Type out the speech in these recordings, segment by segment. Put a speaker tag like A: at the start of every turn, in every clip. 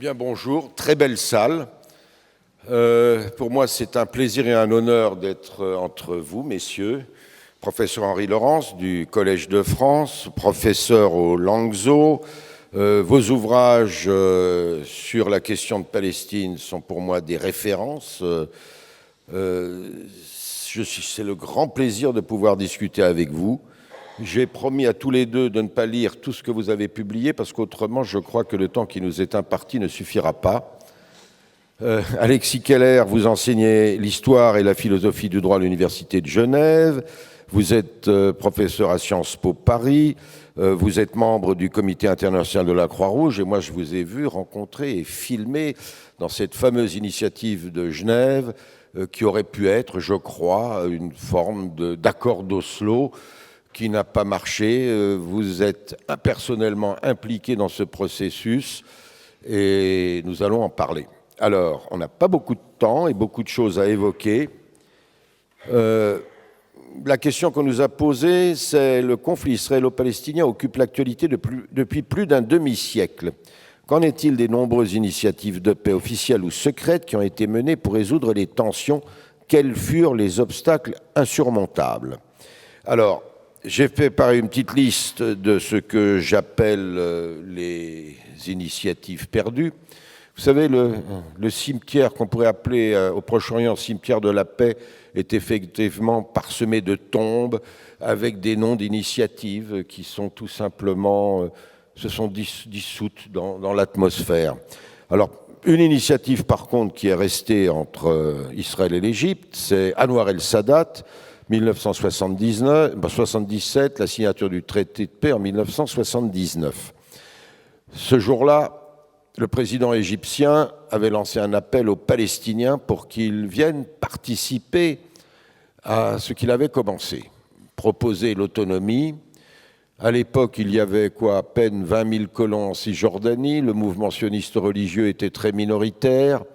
A: Bien, bonjour. Très belle salle. Pour moi, c'est un plaisir et un honneur d'être entre vous, messieurs. Professeur Henri Laurence du Collège de France, professeur au Langso. Vos ouvrages sur la question de Palestine sont pour moi des références. C'est le grand plaisir de pouvoir discuter avec vous. J'ai promis à tous les deux de ne pas lire tout ce que vous avez publié, parce qu'autrement, je crois que le temps qui nous est imparti ne suffira pas. Alexis Keller, vous enseignez l'histoire et la philosophie du droit à l'Université de Genève. Vous êtes professeur à Sciences Po Paris. Vous êtes membre du Comité international de la Croix-Rouge. Et moi, je vous ai vu rencontrer et filmer dans cette fameuse initiative de Genève qui aurait pu être, je crois, une forme d'accord d'Oslo qui n'a pas marché. Vous êtes personnellement impliqué dans ce processus et nous allons en parler. Alors, on n'a pas beaucoup de temps et beaucoup de choses à évoquer. La question qu'on nous a posée, c'est le conflit israélo-palestinien occupe l'actualité depuis plus d'un demi-siècle. Qu'en est-il des nombreuses initiatives de paix officielles ou secrètes qui ont été menées pour résoudre les tensions? Quels furent les obstacles insurmontables? Alors, j'ai fait par une petite liste de ce que j'appelle les initiatives perdues. Vous savez, le cimetière qu'on pourrait appeler au Proche-Orient cimetière de la paix est effectivement parsemé de tombes avec des noms d'initiatives qui sont tout simplement, se sont dissoutes dans l'atmosphère. Alors, une initiative par contre qui est restée entre Israël et l'Égypte, c'est Anwar el-Sadat, 1977, la signature du traité de paix en 1979. Ce jour-là, le président égyptien avait lancé un appel aux Palestiniens pour qu'ils viennent participer à ce qu'il avait commencé, proposer l'autonomie. À l'époque, il y avait à peine 20 000 colons en Cisjordanie, le mouvement sioniste religieux était très minoritaire.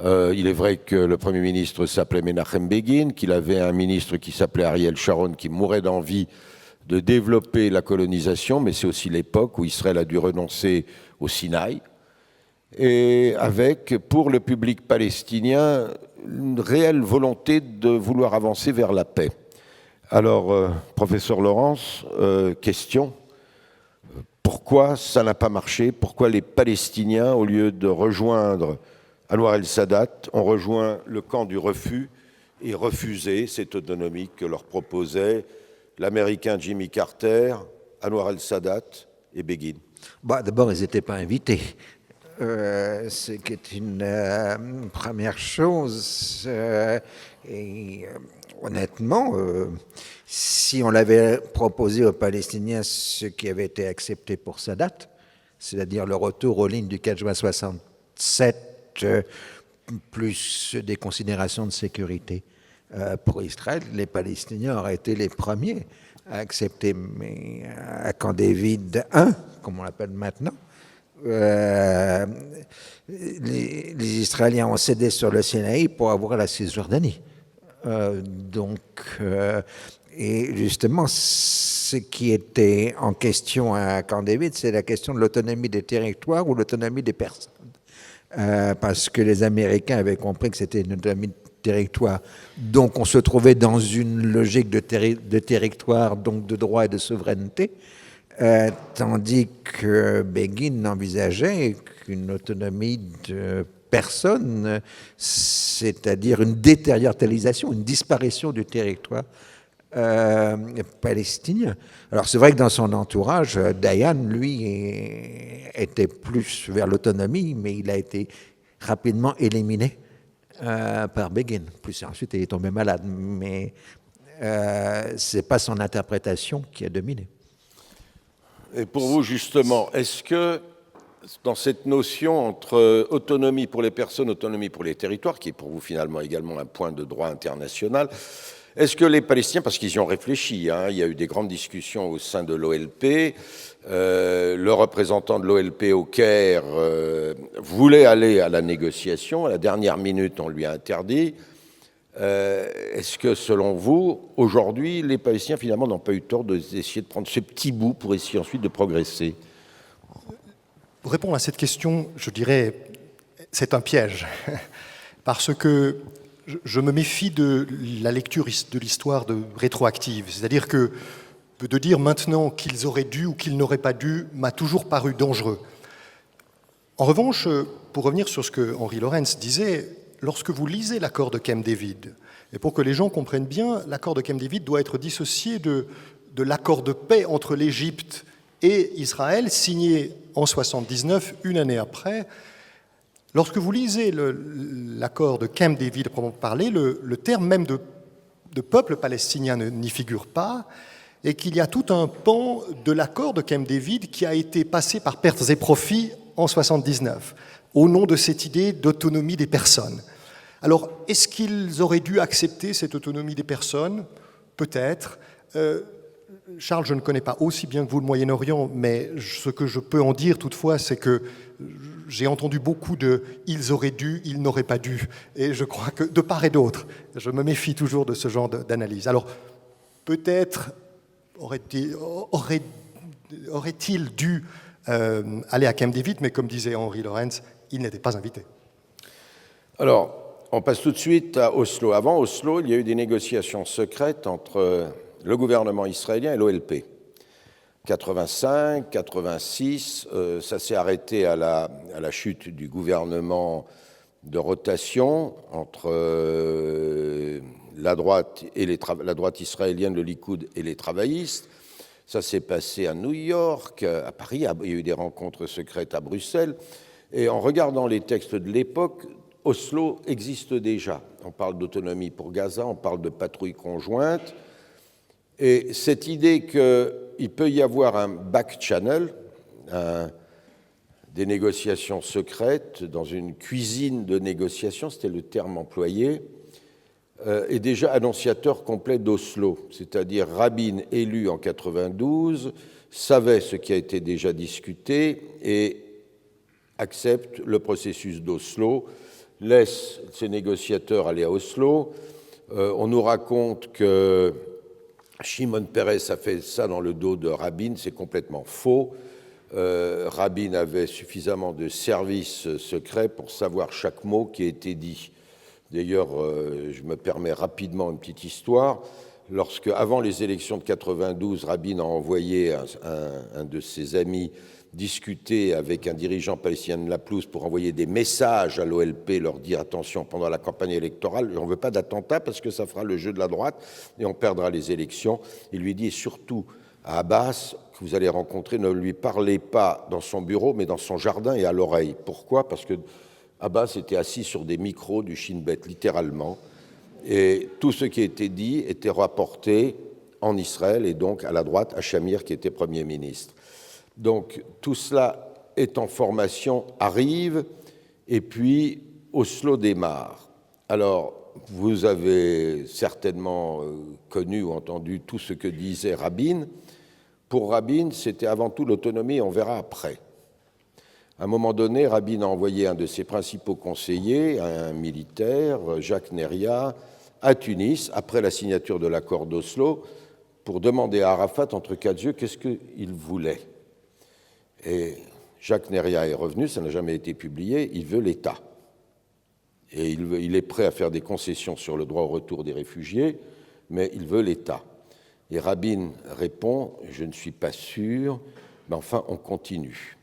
A: Il est vrai que le Premier ministre s'appelait Menachem Begin, qu'il avait un ministre qui s'appelait Ariel Sharon qui mourait d'envie de développer la colonisation, mais c'est aussi l'époque où Israël a dû renoncer au Sinaï, et avec, pour le public palestinien, une réelle volonté de vouloir avancer vers la paix. Alors, professeur Laurence, question, pourquoi ça n'a pas marché? Pourquoi les Palestiniens, au lieu de rejoindre Anwar el-Sadat, ont rejoint le camp du refus et refusé cette autonomie que leur proposait l'Américain Jimmy Carter, Anwar el-Sadat et Begin?
B: D'abord, ils n'étaient pas invités. Ce qui est une première chose. Honnêtement, si on l'avait proposé aux Palestiniens ce qui avait été accepté pour Sadat, c'est-à-dire le retour aux lignes du 4 juin 67, plus des considérations de sécurité pour Israël, les Palestiniens auraient été les premiers à accepter. Mais à Camp David 1, comme on l'appelle maintenant, les Israéliens ont cédé sur le Sinaï pour avoir la Cisjordanie. Et justement, ce qui était en question à Camp David, c'est la question de l'autonomie des territoires ou l'autonomie des personnes. Parce que les Américains avaient compris que c'était une autonomie de territoire. Donc on se trouvait dans une logique de territoire, donc de droit et de souveraineté. Tandis que Begin envisageait qu'une autonomie de personne, c'est-à-dire une déterritorialisation, une disparition du territoire palestinien. Alors c'est vrai que dans son entourage, Dayan, lui, était plus vers l'autonomie, mais il a été rapidement éliminé par Begin. Plus ensuite, il est tombé malade, mais c'est pas son interprétation qui a dominé.
A: Et pour vous, justement, est-ce que dans cette notion entre autonomie pour les personnes, autonomie pour les territoires, qui est pour vous finalement également un point de droit international, est-ce que les Palestiniens, parce qu'ils y ont réfléchi, il y a eu des grandes discussions au sein de l'OLP, le représentant de l'OLP au Caire voulait aller à la négociation, à la dernière minute on lui a interdit. Est-ce que, selon vous, aujourd'hui, les Palestiniens, finalement, n'ont pas eu tort d'essayer de prendre ce petit bout pour essayer ensuite de progresser?
C: Pour répondre à cette question, je dirais, c'est un piège, parce que je me méfie de la lecture de l'histoire rétroactive. C'est-à-dire que de dire maintenant qu'ils auraient dû ou qu'ils n'auraient pas dû m'a toujours paru dangereux. En revanche, pour revenir sur ce que Henry Lawrence disait, lorsque vous lisez l'accord de Camp David, et pour que les gens comprennent bien, l'accord de Camp David doit être dissocié de l'accord de paix entre l'Égypte et Israël, signé en 79, une année après. Lorsque vous lisez l'accord de Camp David, proprement parlé, le terme même de peuple palestinien n'y figure pas, et qu'il y a tout un pan de l'accord de Camp David qui a été passé par pertes et profits en 79, au nom de cette idée d'autonomie des personnes. Alors, est-ce qu'ils auraient dû accepter cette autonomie des personnes ? Peut-être. Charles, je ne connais pas aussi bien que vous le Moyen-Orient, mais ce que je peux en dire toutefois, c'est que j'ai entendu beaucoup de « ils auraient dû, ils n'auraient pas dû ». Et je crois que de part et d'autre, je me méfie toujours de ce genre d'analyse. Alors, peut-être aurait-il dû aller à Camp David, mais comme disait Henry Lawrence, il n'était pas invité.
A: Alors, on passe tout de suite à Oslo. Avant Oslo, il y a eu des négociations secrètes entre le gouvernement israélien et l'OLP. 85, 86, ça s'est arrêté à la chute du gouvernement de rotation entre la droite israélienne, le Likoud, et les travaillistes. Ça s'est passé à New York, à Paris, il y a eu des rencontres secrètes à Bruxelles. Et en regardant les textes de l'époque, Oslo existe déjà. On parle d'autonomie pour Gaza, on parle de patrouille conjointe. Et cette idée qu'il peut y avoir un back channel, des négociations secrètes dans une cuisine de négociations, c'était le terme employé, est déjà annonciateur complet d'Oslo. C'est-à-dire Rabin, élu en 92, savait ce qui a été déjà discuté et accepte le processus d'Oslo, laisse ses négociateurs aller à Oslo. On nous raconte que Shimon Peres a fait ça dans le dos de Rabin, c'est complètement faux. Rabin avait suffisamment de services secrets pour savoir chaque mot qui a été dit. D'ailleurs, je me permets rapidement une petite histoire. Lorsque, avant les élections de 92, Rabin a envoyé un de ses amis discuter avec un dirigeant palestinien de Naplouse pour envoyer des messages à l'OLP, leur dire attention, pendant la campagne électorale, on ne veut pas d'attentat parce que ça fera le jeu de la droite et on perdra les élections. Il lui dit, et surtout à Abbas, que vous allez rencontrer, ne lui parlez pas dans son bureau, mais dans son jardin et à l'oreille. Pourquoi ? Parce que Abbas était assis sur des micros du Shin Bet, littéralement, et tout ce qui a été dit était rapporté en Israël et donc à la droite, à Shamir, qui était Premier ministre. Donc tout cela est en formation, arrive, et puis Oslo démarre. Alors, vous avez certainement connu ou entendu tout ce que disait Rabin. Pour Rabin, c'était avant tout l'autonomie, on verra après. À un moment donné, Rabin a envoyé un de ses principaux conseillers, un militaire, Jacques Neria, à Tunis, après la signature de l'accord d'Oslo, pour demander à Arafat, entre quatre yeux, qu'est-ce qu'il voulait. Et Jacques Neria est revenu, ça n'a jamais été publié, il veut l'État. Et il est prêt à faire des concessions sur le droit au retour des réfugiés, mais il veut l'État. Et Rabin répond, je ne suis pas sûr, mais enfin, on continue.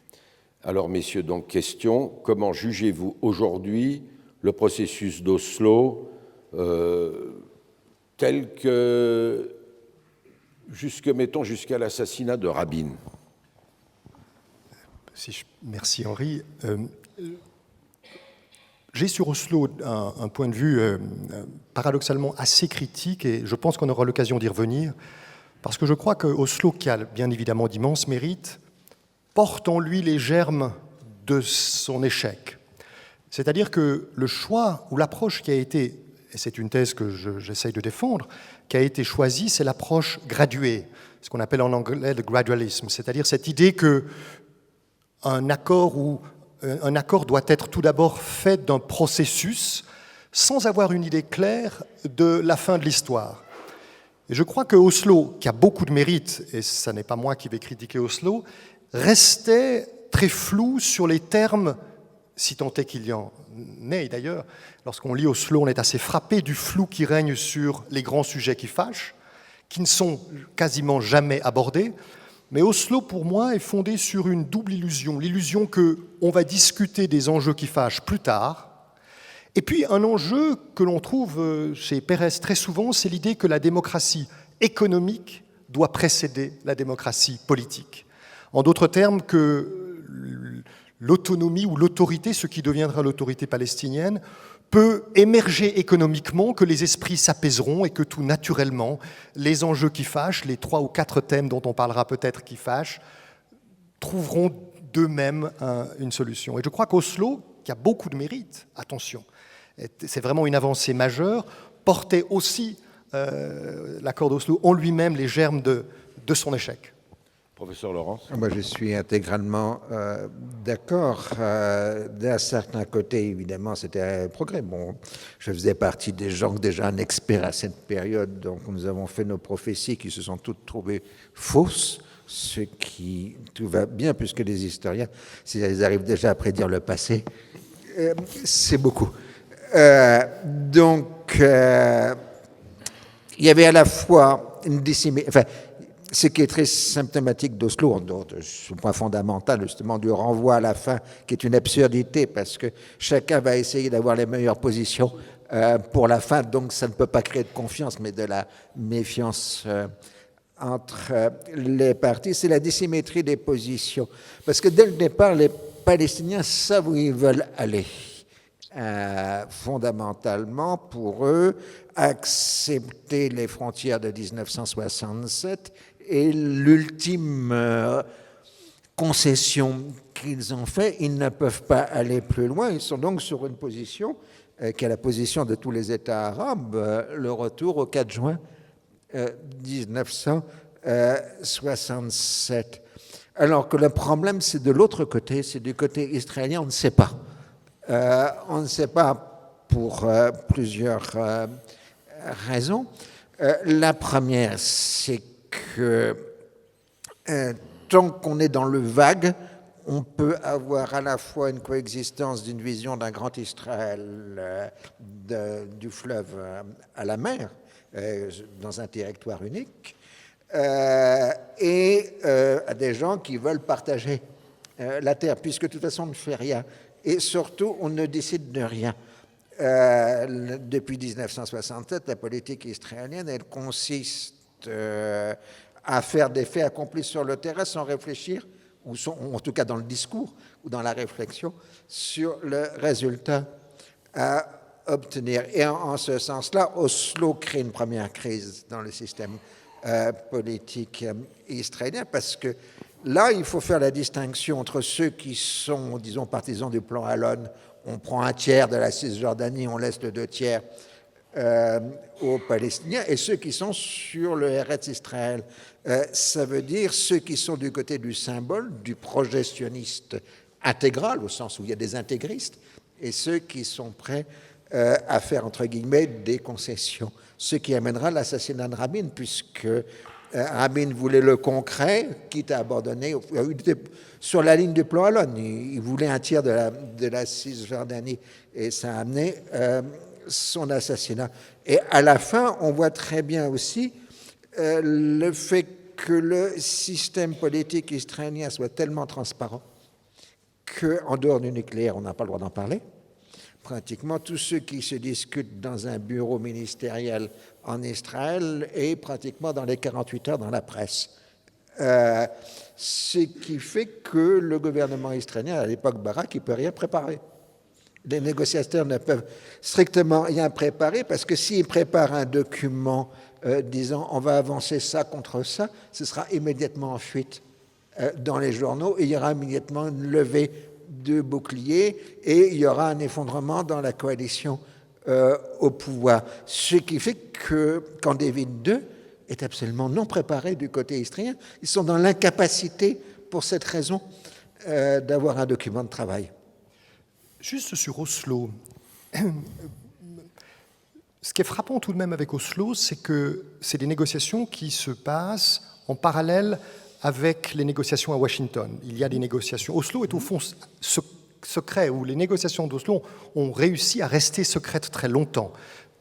A: Alors, messieurs, donc, question, comment jugez-vous aujourd'hui le processus d'Oslo tel que, mettons, jusqu'à l'assassinat de Rabin ?
C: Merci Henri. J'ai sur Oslo un point de vue paradoxalement assez critique et je pense qu'on aura l'occasion d'y revenir parce que je crois que Oslo, qui a bien évidemment d'immenses mérites, porte en lui les germes de son échec. C'est-à-dire que le choix ou l'approche qui a été, et c'est une thèse que j'essaye de défendre, qui a été choisie, c'est l'approche graduée, ce qu'on appelle en anglais le gradualisme, c'est-à-dire cette idée que un accord doit être tout d'abord fait d'un processus sans avoir une idée claire de la fin de l'histoire. Et je crois que Oslo, qui a beaucoup de mérites, et ce n'est pas moi qui vais critiquer Oslo, restait très flou sur les termes, si tant est qu'il y en ait d'ailleurs. Lorsqu'on lit Oslo, on est assez frappé du flou qui règne sur les grands sujets qui fâchent, qui ne sont quasiment jamais abordés. Mais Oslo, pour moi, est fondé sur une double illusion. L'illusion qu'on va discuter des enjeux qui fâchent plus tard. Et puis un enjeu que l'on trouve chez Pérez très souvent, c'est l'idée que la démocratie économique doit précéder la démocratie politique. En d'autres termes, que l'autonomie ou l'autorité, ce qui deviendra l'autorité palestinienne, peut émerger économiquement, que les esprits s'apaiseront et que tout naturellement, les enjeux qui fâchent, les 3 ou 4 thèmes dont on parlera peut-être qui fâchent, trouveront d'eux-mêmes une solution. Et je crois qu'Oslo, qui a beaucoup de mérite, attention, c'est vraiment une avancée majeure, portait aussi l'accord d'Oslo en lui-même les germes de son échec.
A: Professeur Laurence.
B: Moi, je suis intégralement d'accord. D'un certain côté, évidemment, c'était un progrès. Bon, je faisais partie des gens déjà un expert à cette période, donc nous avons fait nos prophéties qui se sont toutes trouvées fausses, ce qui tout va bien, puisque les historiens, s'ils arrivent déjà à prédire le passé, c'est beaucoup. Donc, il y avait à la fois une dissimulation, enfin, ce qui est très symptomatique d'Oslo, ce point fondamental justement du renvoi à la fin, qui est une absurdité, parce que chacun va essayer d'avoir les meilleures positions pour la fin, donc ça ne peut pas créer de confiance, mais de la méfiance entre les partis. C'est la dissymétrie des positions, parce que dès le départ, les Palestiniens savent où ils veulent aller. Fondamentalement, pour eux, accepter les frontières de 1967 est l'ultime concession qu'ils ont fait. Ils ne peuvent pas aller plus loin. Ils sont donc sur une position qui est la position de tous les États arabes, le retour au 4 juin 1967. Alors que le problème, c'est de l'autre côté, c'est du côté israélien, on ne sait pas. On ne sait pas pour plusieurs raisons. La première, c'est que tant qu'on est dans le vague, on peut avoir à la fois une coexistence d'une vision d'un grand Israël du fleuve à la mer, dans un territoire unique, et des gens qui veulent partager la terre, puisque de toute façon on ne fait rien. Et surtout, on ne décide de rien. Depuis 1967, la politique israélienne, elle consiste à faire des faits accomplis sur le terrain sans réfléchir, ou en tout cas dans le discours ou dans la réflexion, sur le résultat à obtenir. Et en ce sens-là, Oslo crée une première crise dans le système politique israélien, parce que là, il faut faire la distinction entre ceux qui sont, disons, partisans du plan Allon. On prend un tiers de la Cisjordanie, on laisse le 2 tiers aux Palestiniens, et ceux qui sont sur le Eretz Israël. Ça veut dire ceux qui sont du côté du symbole, du projet sioniste intégral, au sens où il y a des intégristes, et ceux qui sont prêts à faire, entre guillemets, des concessions. Ce qui amènera l'assassinat de Rabin, puisque Rabin voulait le concret, quitte à abandonner, sur la ligne du plan Allon. Il voulait un tiers de la Cisjordanie, et ça a amené son assassinat. Et à la fin, on voit très bien aussi le fait que le système politique israélien soit tellement transparent qu'en dehors du nucléaire, on n'a pas le droit d'en parler. Pratiquement tous ceux qui se discutent dans un bureau ministériel en Israël et pratiquement dans les 48 heures dans la presse. Ce qui fait que le gouvernement israélien, à l'époque Barak, il ne peut rien préparer. Les négociateurs ne peuvent strictement rien préparer, parce que s'ils préparent un document disant on va avancer ça contre ça, ce sera immédiatement en fuite dans les journaux, et il y aura immédiatement une levée de boucliers, et il y aura un effondrement dans la coalition au pouvoir. Ce qui fait que Camp David II est absolument non préparé du côté israélien. Ils sont dans l'incapacité, pour cette raison, d'avoir un document de travail.
C: Juste sur Oslo, ce qui est frappant tout de même avec Oslo, c'est que c'est des négociations qui se passent en parallèle avec les négociations à Washington. Il y a des négociations. Oslo est au fond secret, où les négociations d'Oslo ont réussi à rester secrètes très longtemps.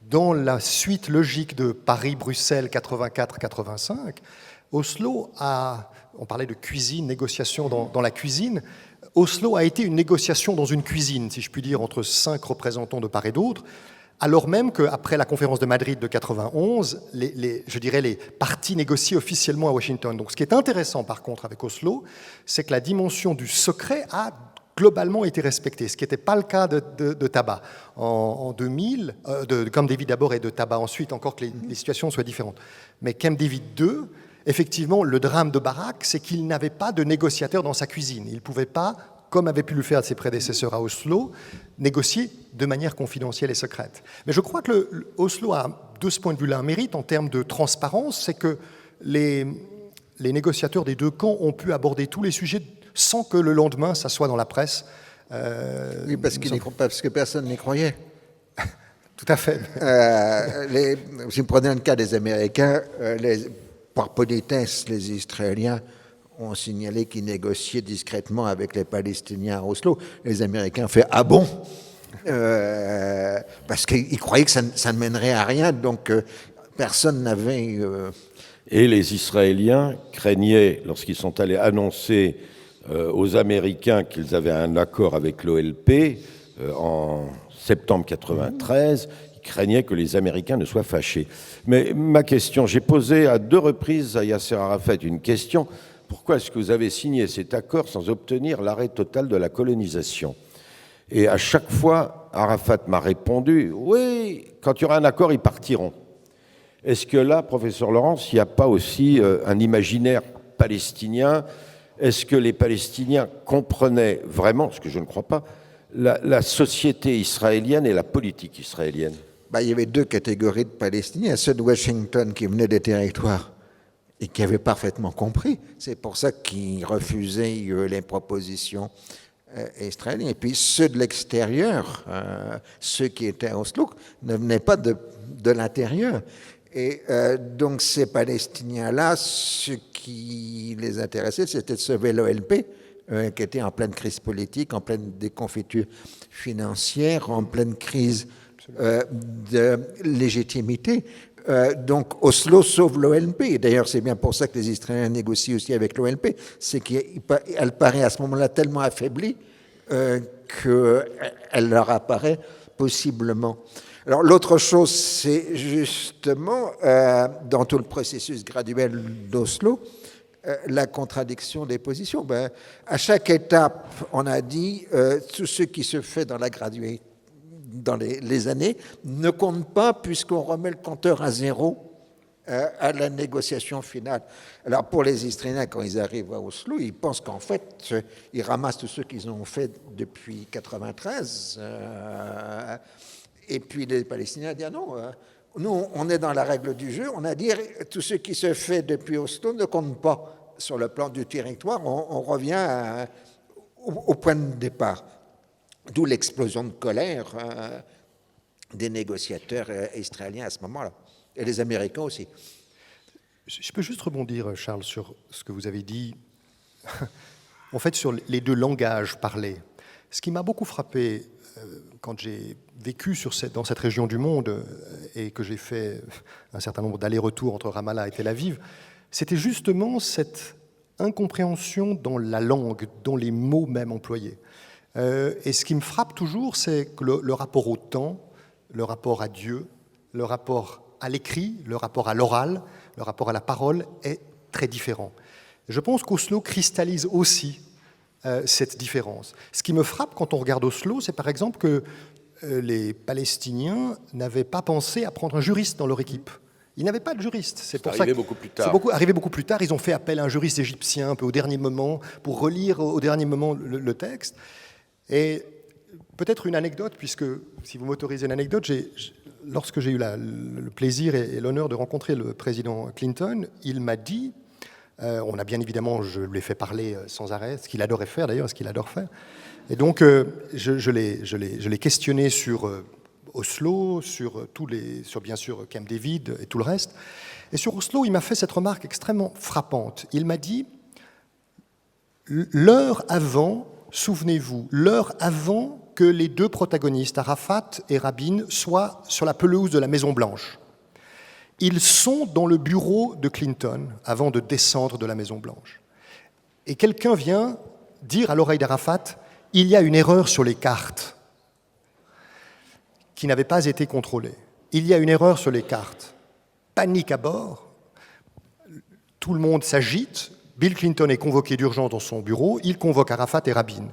C: Dans la suite logique de Paris-Bruxelles 84-85, Oslo a, on parlait de cuisine, négociation dans la cuisine, Oslo a été une négociation dans une cuisine, si je puis dire, entre 5 représentants de part et d'autre, alors même qu'après la conférence de Madrid de 91, les parties négocient officiellement à Washington. Donc ce qui est intéressant par contre avec Oslo, c'est que la dimension du secret a globalement été respectée, ce qui n'était pas le cas de Tabac. En 2000, de Camp David d'abord et de Tabac ensuite, encore que les situations soient différentes. Mais Camp David II, effectivement, le drame de Barak, c'est qu'il n'avait pas de négociateur dans sa cuisine. Il ne pouvait pas, comme avaient pu le faire ses prédécesseurs à Oslo, négocier de manière confidentielle et secrète. Mais je crois que Oslo a, de ce point de vue-là, un mérite en termes de transparence, c'est que les négociateurs des deux camps ont pu aborder tous les sujets sans que le lendemain, ça soit dans la presse.
B: Oui, parce que personne n'y croyait.
C: Tout à fait.
B: Si vous prenez le cas des Américains, par politesse, les Israéliens ont signalé qu'ils négociaient discrètement avec les Palestiniens à Oslo. Les Américains ont fait « Ah bon ?» parce qu'ils croyaient que ça ne mènerait à rien, donc personne n'avait...
A: Et les Israéliens craignaient, lorsqu'ils sont allés annoncer aux Américains qu'ils avaient un accord avec l'OLP en septembre 93, ils craignaient que les Américains ne soient fâchés. Mais ma question, j'ai posé à 2 reprises à Yasser Arafat une question. Pourquoi est-ce que vous avez signé cet accord sans obtenir l'arrêt total de la colonisation? Et à chaque fois, Arafat m'a répondu, oui, quand il y aura un accord, ils partiront. Est-ce que là, professeur Laurence, il n'y a pas aussi un imaginaire palestinien? Est-ce que les Palestiniens comprenaient vraiment, ce que je ne crois pas, la société israélienne et la politique israélienne?
B: Il y avait 2 catégories de Palestiniens. Ceux de Washington qui venaient des territoires et qui avaient parfaitement compris. C'est pour ça qu'ils refusaient les propositions israéliennes. Et puis ceux de l'extérieur, ceux qui étaient à Oslo, ne venaient pas de l'intérieur. Et donc ces Palestiniens-là, ce qui les intéressait, c'était de sauver l'OLP, qui était en pleine crise politique, en pleine déconfiture financière, en pleine crise de légitimité. Donc Oslo sauve l'OLP. D'ailleurs, c'est bien pour ça que les Israéliens négocient aussi avec l'OLP. C'est qu'elle paraît à ce moment-là tellement affaiblie qu'elle leur apparaît possiblement. Alors l'autre chose, c'est justement, dans tout le processus graduel d'Oslo, la contradiction des positions. À chaque étape, on a dit, tout ce qui se fait dans la graduée, dans les années, ne compte pas puisqu'on remet le compteur à 0 à la négociation finale. Alors pour les Israéliens, quand ils arrivent à Oslo, ils pensent qu'en fait, ils ramassent tout ce qu'ils ont fait depuis 93. Et puis les Palestiniens disent non, nous on est dans la règle du jeu, on a dit tout ce qui se fait depuis Oslo ne compte pas sur le plan du territoire, on revient au point de départ. D'où l'explosion de colère des négociateurs israéliens à ce moment-là, et les Américains aussi.
C: Je peux juste rebondir, Charles, sur ce que vous avez dit, en fait, sur les 2 langages parlés. Ce qui m'a beaucoup frappé quand j'ai vécu dans cette région du monde et que j'ai fait un certain nombre d'allers-retours entre Ramallah et Tel Aviv, c'était justement cette incompréhension dans la langue, dans les mots même employés. Et ce qui me frappe toujours, c'est que le rapport au temps, le rapport à Dieu, le rapport à l'écrit, le rapport à l'oral, le rapport à la parole est très différent. Je pense qu'Oslo cristallise aussi cette différence. Ce qui me frappe quand on regarde Oslo, c'est par exemple que les Palestiniens n'avaient pas pensé à prendre un juriste dans leur équipe. Ils n'avaient pas de juriste. C'est arrivé beaucoup plus tard. C'est arrivé beaucoup plus tard. Ils ont fait appel à un juriste égyptien un peu au dernier moment pour relire au dernier moment le texte. Et peut-être une anecdote, puisque si vous m'autorisez une anecdote, lorsque j'ai eu le plaisir et l'honneur de rencontrer le président Clinton, il m'a dit, on a bien évidemment, je lui ai fait parler sans arrêt, ce qu'il adorait faire d'ailleurs, ce qu'il adore faire. Et donc je l'ai questionné sur Oslo, sur bien sûr Camp David et tout le reste. Et sur Oslo, il m'a fait cette remarque extrêmement frappante. Il m'a dit, l'heure avant, souvenez-vous, l'heure avant que les deux protagonistes, Arafat et Rabin, soient sur la pelouse de la Maison-Blanche. Ils sont dans le bureau de Clinton avant de descendre de la Maison-Blanche. Et quelqu'un vient dire à l'oreille d'Arafat, il y a une erreur sur les cartes qui n'avait pas été contrôlée. Il y a une erreur sur les cartes. Panique à bord. Tout le monde s'agite. Bill Clinton est convoqué d'urgence dans son bureau. Il convoque Arafat et Rabin.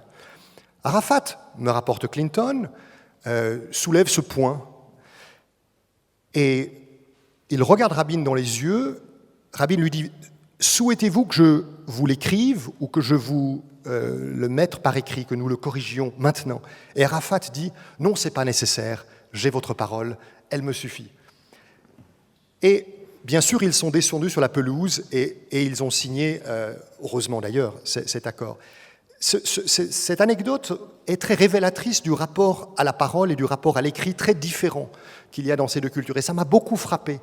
C: Arafat, me rapporte Clinton, soulève ce point. Et il regarde Rabin dans les yeux. Rabin lui dit « Souhaitez-vous que je vous l'écrive ou que je vous le mette par écrit, que nous le corrigions maintenant ?» Et Arafat dit « Non, ce n'est pas nécessaire. J'ai votre parole. Elle me suffit. » Et bien sûr, ils sont descendus sur la pelouse et ils ont signé, heureusement d'ailleurs, cet accord. Cette anecdote est très révélatrice du rapport à la parole et du rapport à l'écrit très différent qu'il y a dans ces deux cultures. Et ça m'a beaucoup frappé.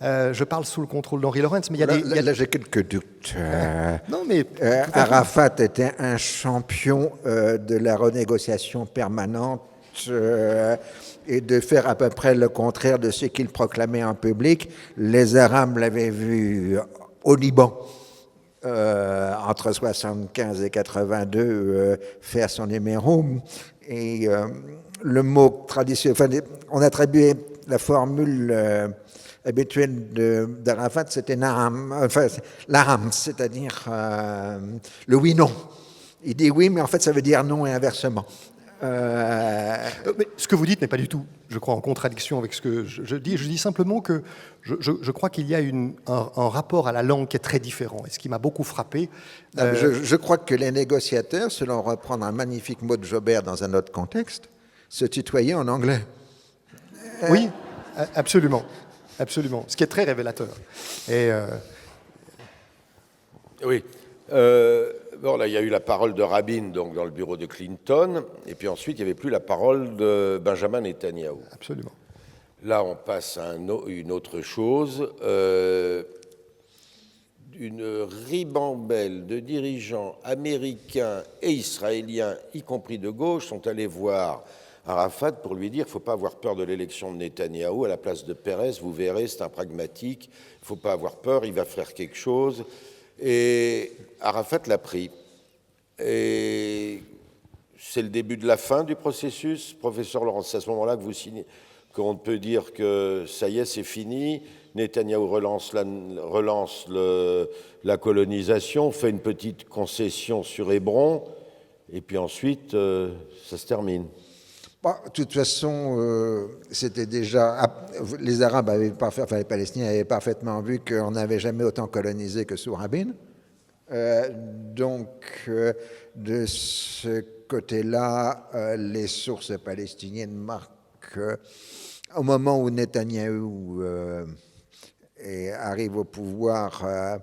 C: Je parle sous le contrôle d'Henri Lawrence, mais il y a des...
B: Là, j'ai quelques doutes.
C: Non, mais...
B: Arafat était un champion de la renégociation permanente et de faire à peu près le contraire de ce qu'il proclamait en public. Les Arabes l'avaient vu au Liban, entre 1975 et 82, faire son numéro. Et le mot traditionnel, enfin, on attribuait la formule habituelle d'Arafat, c'était l'aram, c'est-à-dire le oui-non. Il dit oui, mais en fait, ça veut dire non et inversement.
C: Mais ce que vous dites n'est pas du tout, je crois, en contradiction avec ce que je dis. Je dis simplement que je crois qu'il y a un rapport à la langue qui est très différent, et ce qui m'a beaucoup frappé.
B: Je crois que les négociateurs, selon reprendre un magnifique mot de Joubert dans un autre contexte, se tutoyaient en anglais.
C: Oui, absolument. Absolument. Ce qui est très révélateur. Et
A: Oui. Bon, là, il y a eu la parole de Rabin donc, dans le bureau de Clinton, et puis ensuite, il n'y avait plus la parole de Benjamin Netanyahou.
C: Absolument.
A: Là, on passe à une autre chose. Une ribambelle de dirigeants américains et israéliens, y compris de gauche, sont allés voir Arafat pour lui dire qu'il ne faut pas avoir peur de l'élection de Netanyahou à la place de Pérez, vous verrez, c'est un pragmatique, il ne faut pas avoir peur, il va faire quelque chose. Et Arafat l'a pris. Et c'est le début de la fin du processus. Professeur Laurent, c'est à ce moment-là que vous signez, qu'on peut dire que ça y est, c'est fini. Netanyahou relance la colonisation, fait une petite concession sur Hébron, et puis ensuite, ça se termine.
B: Bon, de toute façon, c'était déjà... Les Arabes avaient enfin les Palestiniens avaient parfaitement vu qu'on n'avait jamais autant colonisé que sous Rabin. Donc, de ce côté-là, les sources palestiniennes marquent au moment où Netanyahou arrive au pouvoir,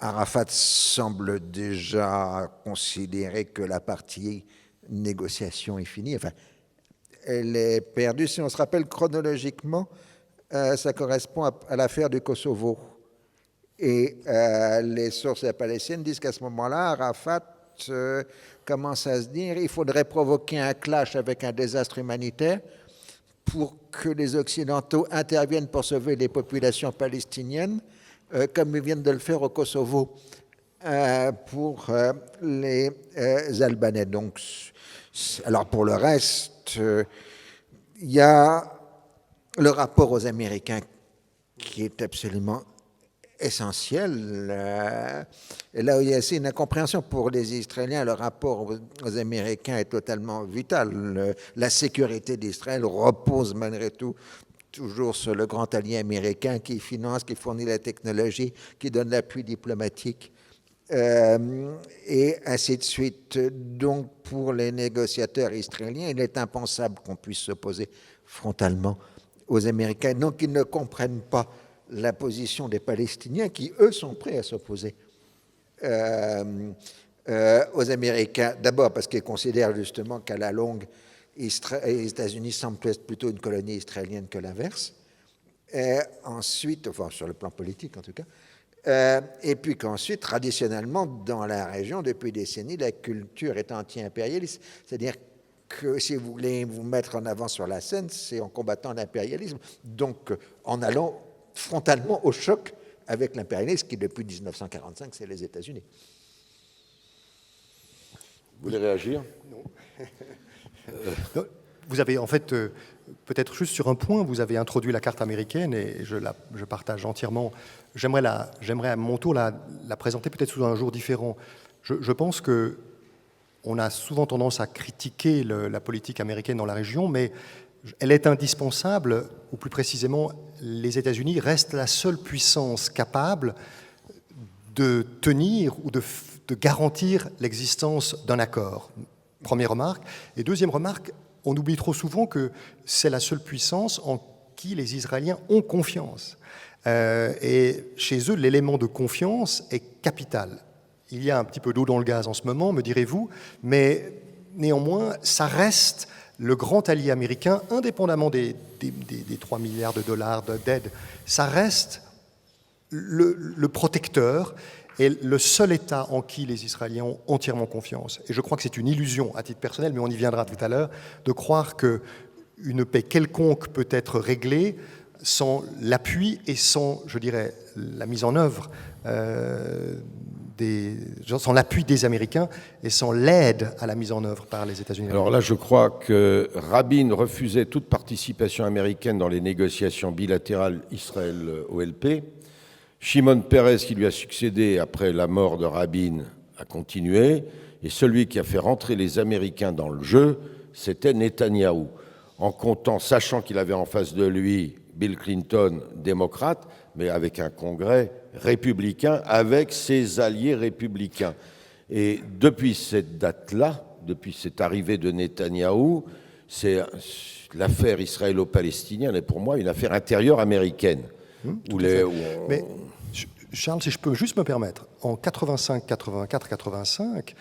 B: Arafat semble déjà considérer que la partie négociation est finie. Enfin, elle est perdue. Si on se rappelle chronologiquement, ça correspond à l'affaire du Kosovo. Et les sources palestiniennes disent qu'à ce moment-là, Arafat commence à se dire qu'il faudrait provoquer un clash avec un désastre humanitaire pour que les Occidentaux interviennent pour sauver les populations palestiniennes, comme ils viennent de le faire au Kosovo pour les Albanais. Donc, alors pour le reste, il y a le rapport aux Américains qui est absolument essentiel. Et là où il y a aussi une incompréhension pour les Israéliens, le rapport aux Américains est totalement vital. La sécurité d'Israël repose malgré tout toujours sur le grand allié américain qui finance, qui fournit la technologie, qui donne l'appui diplomatique. Et ainsi de suite. Donc, pour les négociateurs israéliens, il est impensable qu'on puisse s'opposer frontalement aux Américains. Donc, ils ne comprennent pas la position des Palestiniens qui, eux, sont prêts à s'opposer aux Américains. D'abord parce qu'ils considèrent justement qu'à la longue, les États-Unis semblent être plutôt une colonie israélienne que l'inverse. Et ensuite, enfin, sur le plan politique en tout cas, Et puis qu'ensuite, traditionnellement, dans la région, depuis des décennies, la culture est anti-impérialiste. C'est-à-dire que si vous voulez vous mettre en avant sur la scène, c'est en combattant l'impérialisme. Donc, en allant frontalement au choc avec l'impérialisme qui, depuis 1945, c'est les États-Unis.
A: Vous voulez réagir?
C: Non. Vous avez en fait, peut-être juste sur un point, vous avez introduit la carte américaine et je partage entièrement. J'aimerais à mon tour la présenter peut-être sous un jour différent. Je pense que on a souvent tendance à critiquer la politique américaine dans la région, mais elle est indispensable, ou plus précisément, les États-Unis restent la seule puissance capable de tenir ou de garantir l'existence d'un accord. Première remarque. Et deuxième remarque, on oublie trop souvent que c'est la seule puissance en qui les Israéliens ont confiance. Et chez eux, l'élément de confiance est capital. Il y a un petit peu d'eau dans le gaz en ce moment, me direz-vous, mais néanmoins, ça reste le grand allié américain, indépendamment des 3 milliards de dollars d'aide. Ça reste le protecteur et le seul État en qui les Israéliens ont entièrement confiance. Et je crois que c'est une illusion, à titre personnel, mais on y viendra tout à l'heure, de croire qu'une paix quelconque peut être réglée sans l'appui et sans, je dirais, la mise en œuvre, sans l'appui des Américains et sans l'aide à la mise en œuvre par les États-Unis.
A: Alors là, je crois que Rabin refusait toute participation américaine dans les négociations bilatérales Israël-OLP. Shimon Peres, qui lui a succédé après la mort de Rabin, a continué. Et celui qui a fait rentrer les Américains dans le jeu, c'était Netanyahou. En comptant, sachant qu'il avait en face de lui Bill Clinton, démocrate, mais avec un Congrès républicain, avec ses alliés républicains. Et depuis cette date-là, depuis cette arrivée de Netanyahou, c'est l'affaire israélo-palestinienne est pour moi une affaire intérieure américaine.
C: Mais Charles, si je peux juste me permettre, en 85, 84, 85,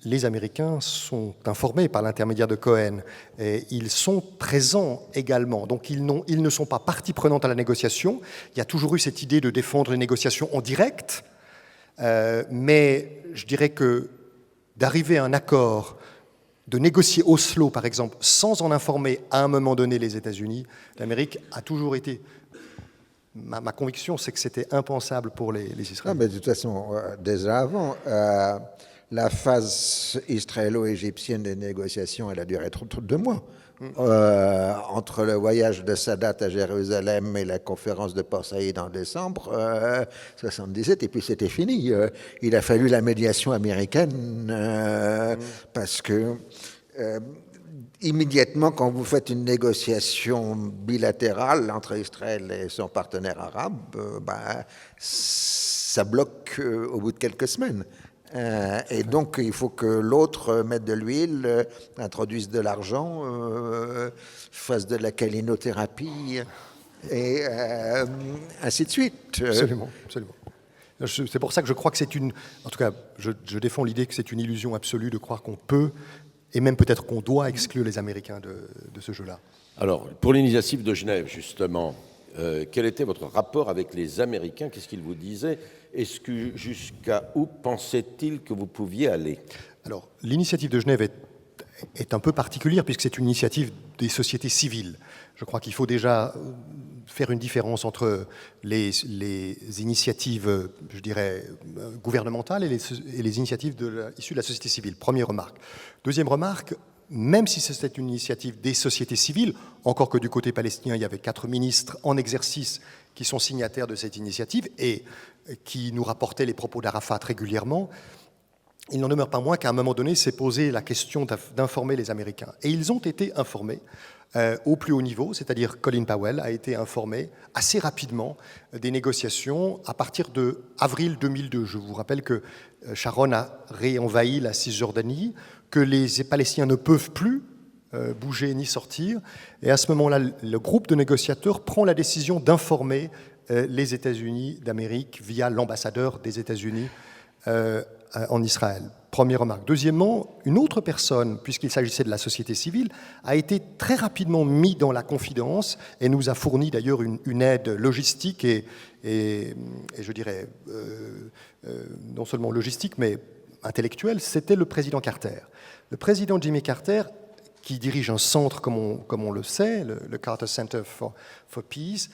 C: les Américains sont informés par l'intermédiaire de Cohen et ils sont présents également. Donc ils ne sont pas partie prenante à la négociation. Il y a toujours eu cette idée de défendre les négociations en direct, mais je dirais que d'arriver à un accord, de négocier Oslo par exemple, sans en informer à un moment donné les États-Unis, l'Amérique a toujours été... Ma conviction, c'est que c'était impensable pour les Israéliens.
B: Non, mais de toute façon, déjà avant, la phase israélo-égyptienne des négociations, elle a duré 2 mois. Entre le voyage de Sadat à Jérusalem et la conférence de Port Saïd en décembre 1977, et puis c'était fini. Il a fallu la médiation américaine parce que... immédiatement, quand vous faites une négociation bilatérale entre Israël et son partenaire arabe, ça bloque au bout de quelques semaines. Et donc, il faut que l'autre mette de l'huile, introduise de l'argent, fasse de la calinothérapie, et ainsi de suite.
C: Absolument, absolument. C'est pour ça que je crois que c'est une... En tout cas, je défends l'idée que c'est une illusion absolue de croire qu'on peut... et même peut-être qu'on doit exclure les Américains de ce jeu-là.
A: Alors, pour l'initiative de Genève, justement, quel était votre rapport avec les Américains? Qu'est-ce qu'ils vous disaient? Jusqu'à où pensaient-ils que vous pouviez aller?
C: Alors, l'initiative de Genève est un peu particulière puisque c'est une initiative des sociétés civiles. Je crois qu'il faut déjà faire une différence entre les initiatives, je dirais, gouvernementales et les initiatives issues de la société civile. Première remarque. Deuxième remarque, même si c'était une initiative des sociétés civiles, encore que du côté palestinien, il y avait 4 ministres en exercice qui sont signataires de cette initiative et qui nous rapportaient les propos d'Arafat régulièrement, il n'en demeure pas moins qu'à un moment donné, s'est posé la question d'informer les Américains. Et ils ont été informés au plus haut niveau, c'est-à-dire Colin Powell a été informé assez rapidement des négociations à partir de avril 2002. Je vous rappelle que Sharon a réenvahi la Cisjordanie, que les Palestiniens ne peuvent plus bouger ni sortir. Et à ce moment-là, le groupe de négociateurs prend la décision d'informer les États-Unis d'Amérique via l'ambassadeur des États-Unis en Israël. Première remarque. Deuxièmement, une autre personne, puisqu'il s'agissait de la société civile, a été très rapidement mis dans la confidence et nous a fourni d'ailleurs une aide logistique et je dirais non seulement logistique mais intellectuelle, c'était le président Carter. Le président Jimmy Carter, qui dirige un centre, comme on le sait, le Carter Center for Peace,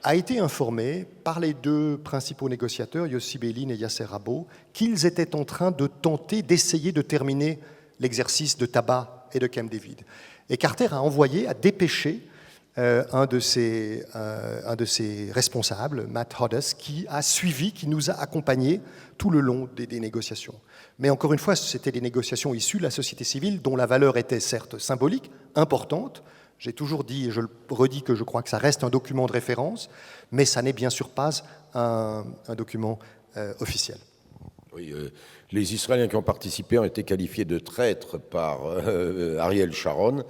C: a été informé par les deux principaux négociateurs, Yossi Beilin et Yasser Rabot, qu'ils étaient en train de tenter d'essayer de terminer l'exercice de Taba et de Camp David. Et Carter a dépêché un de ses responsables, Matt Hoddes, qui nous a accompagnés tout le long des négociations. Mais encore une fois, c'était des négociations issues de la société civile dont la valeur était certes symbolique, importante. J'ai toujours dit, et je le redis, que je crois que ça reste un document de référence, mais ça n'est bien sûr pas un document officiel.
A: Oui, les Israéliens qui ont participé ont été qualifiés de traîtres par Ariel Sharon,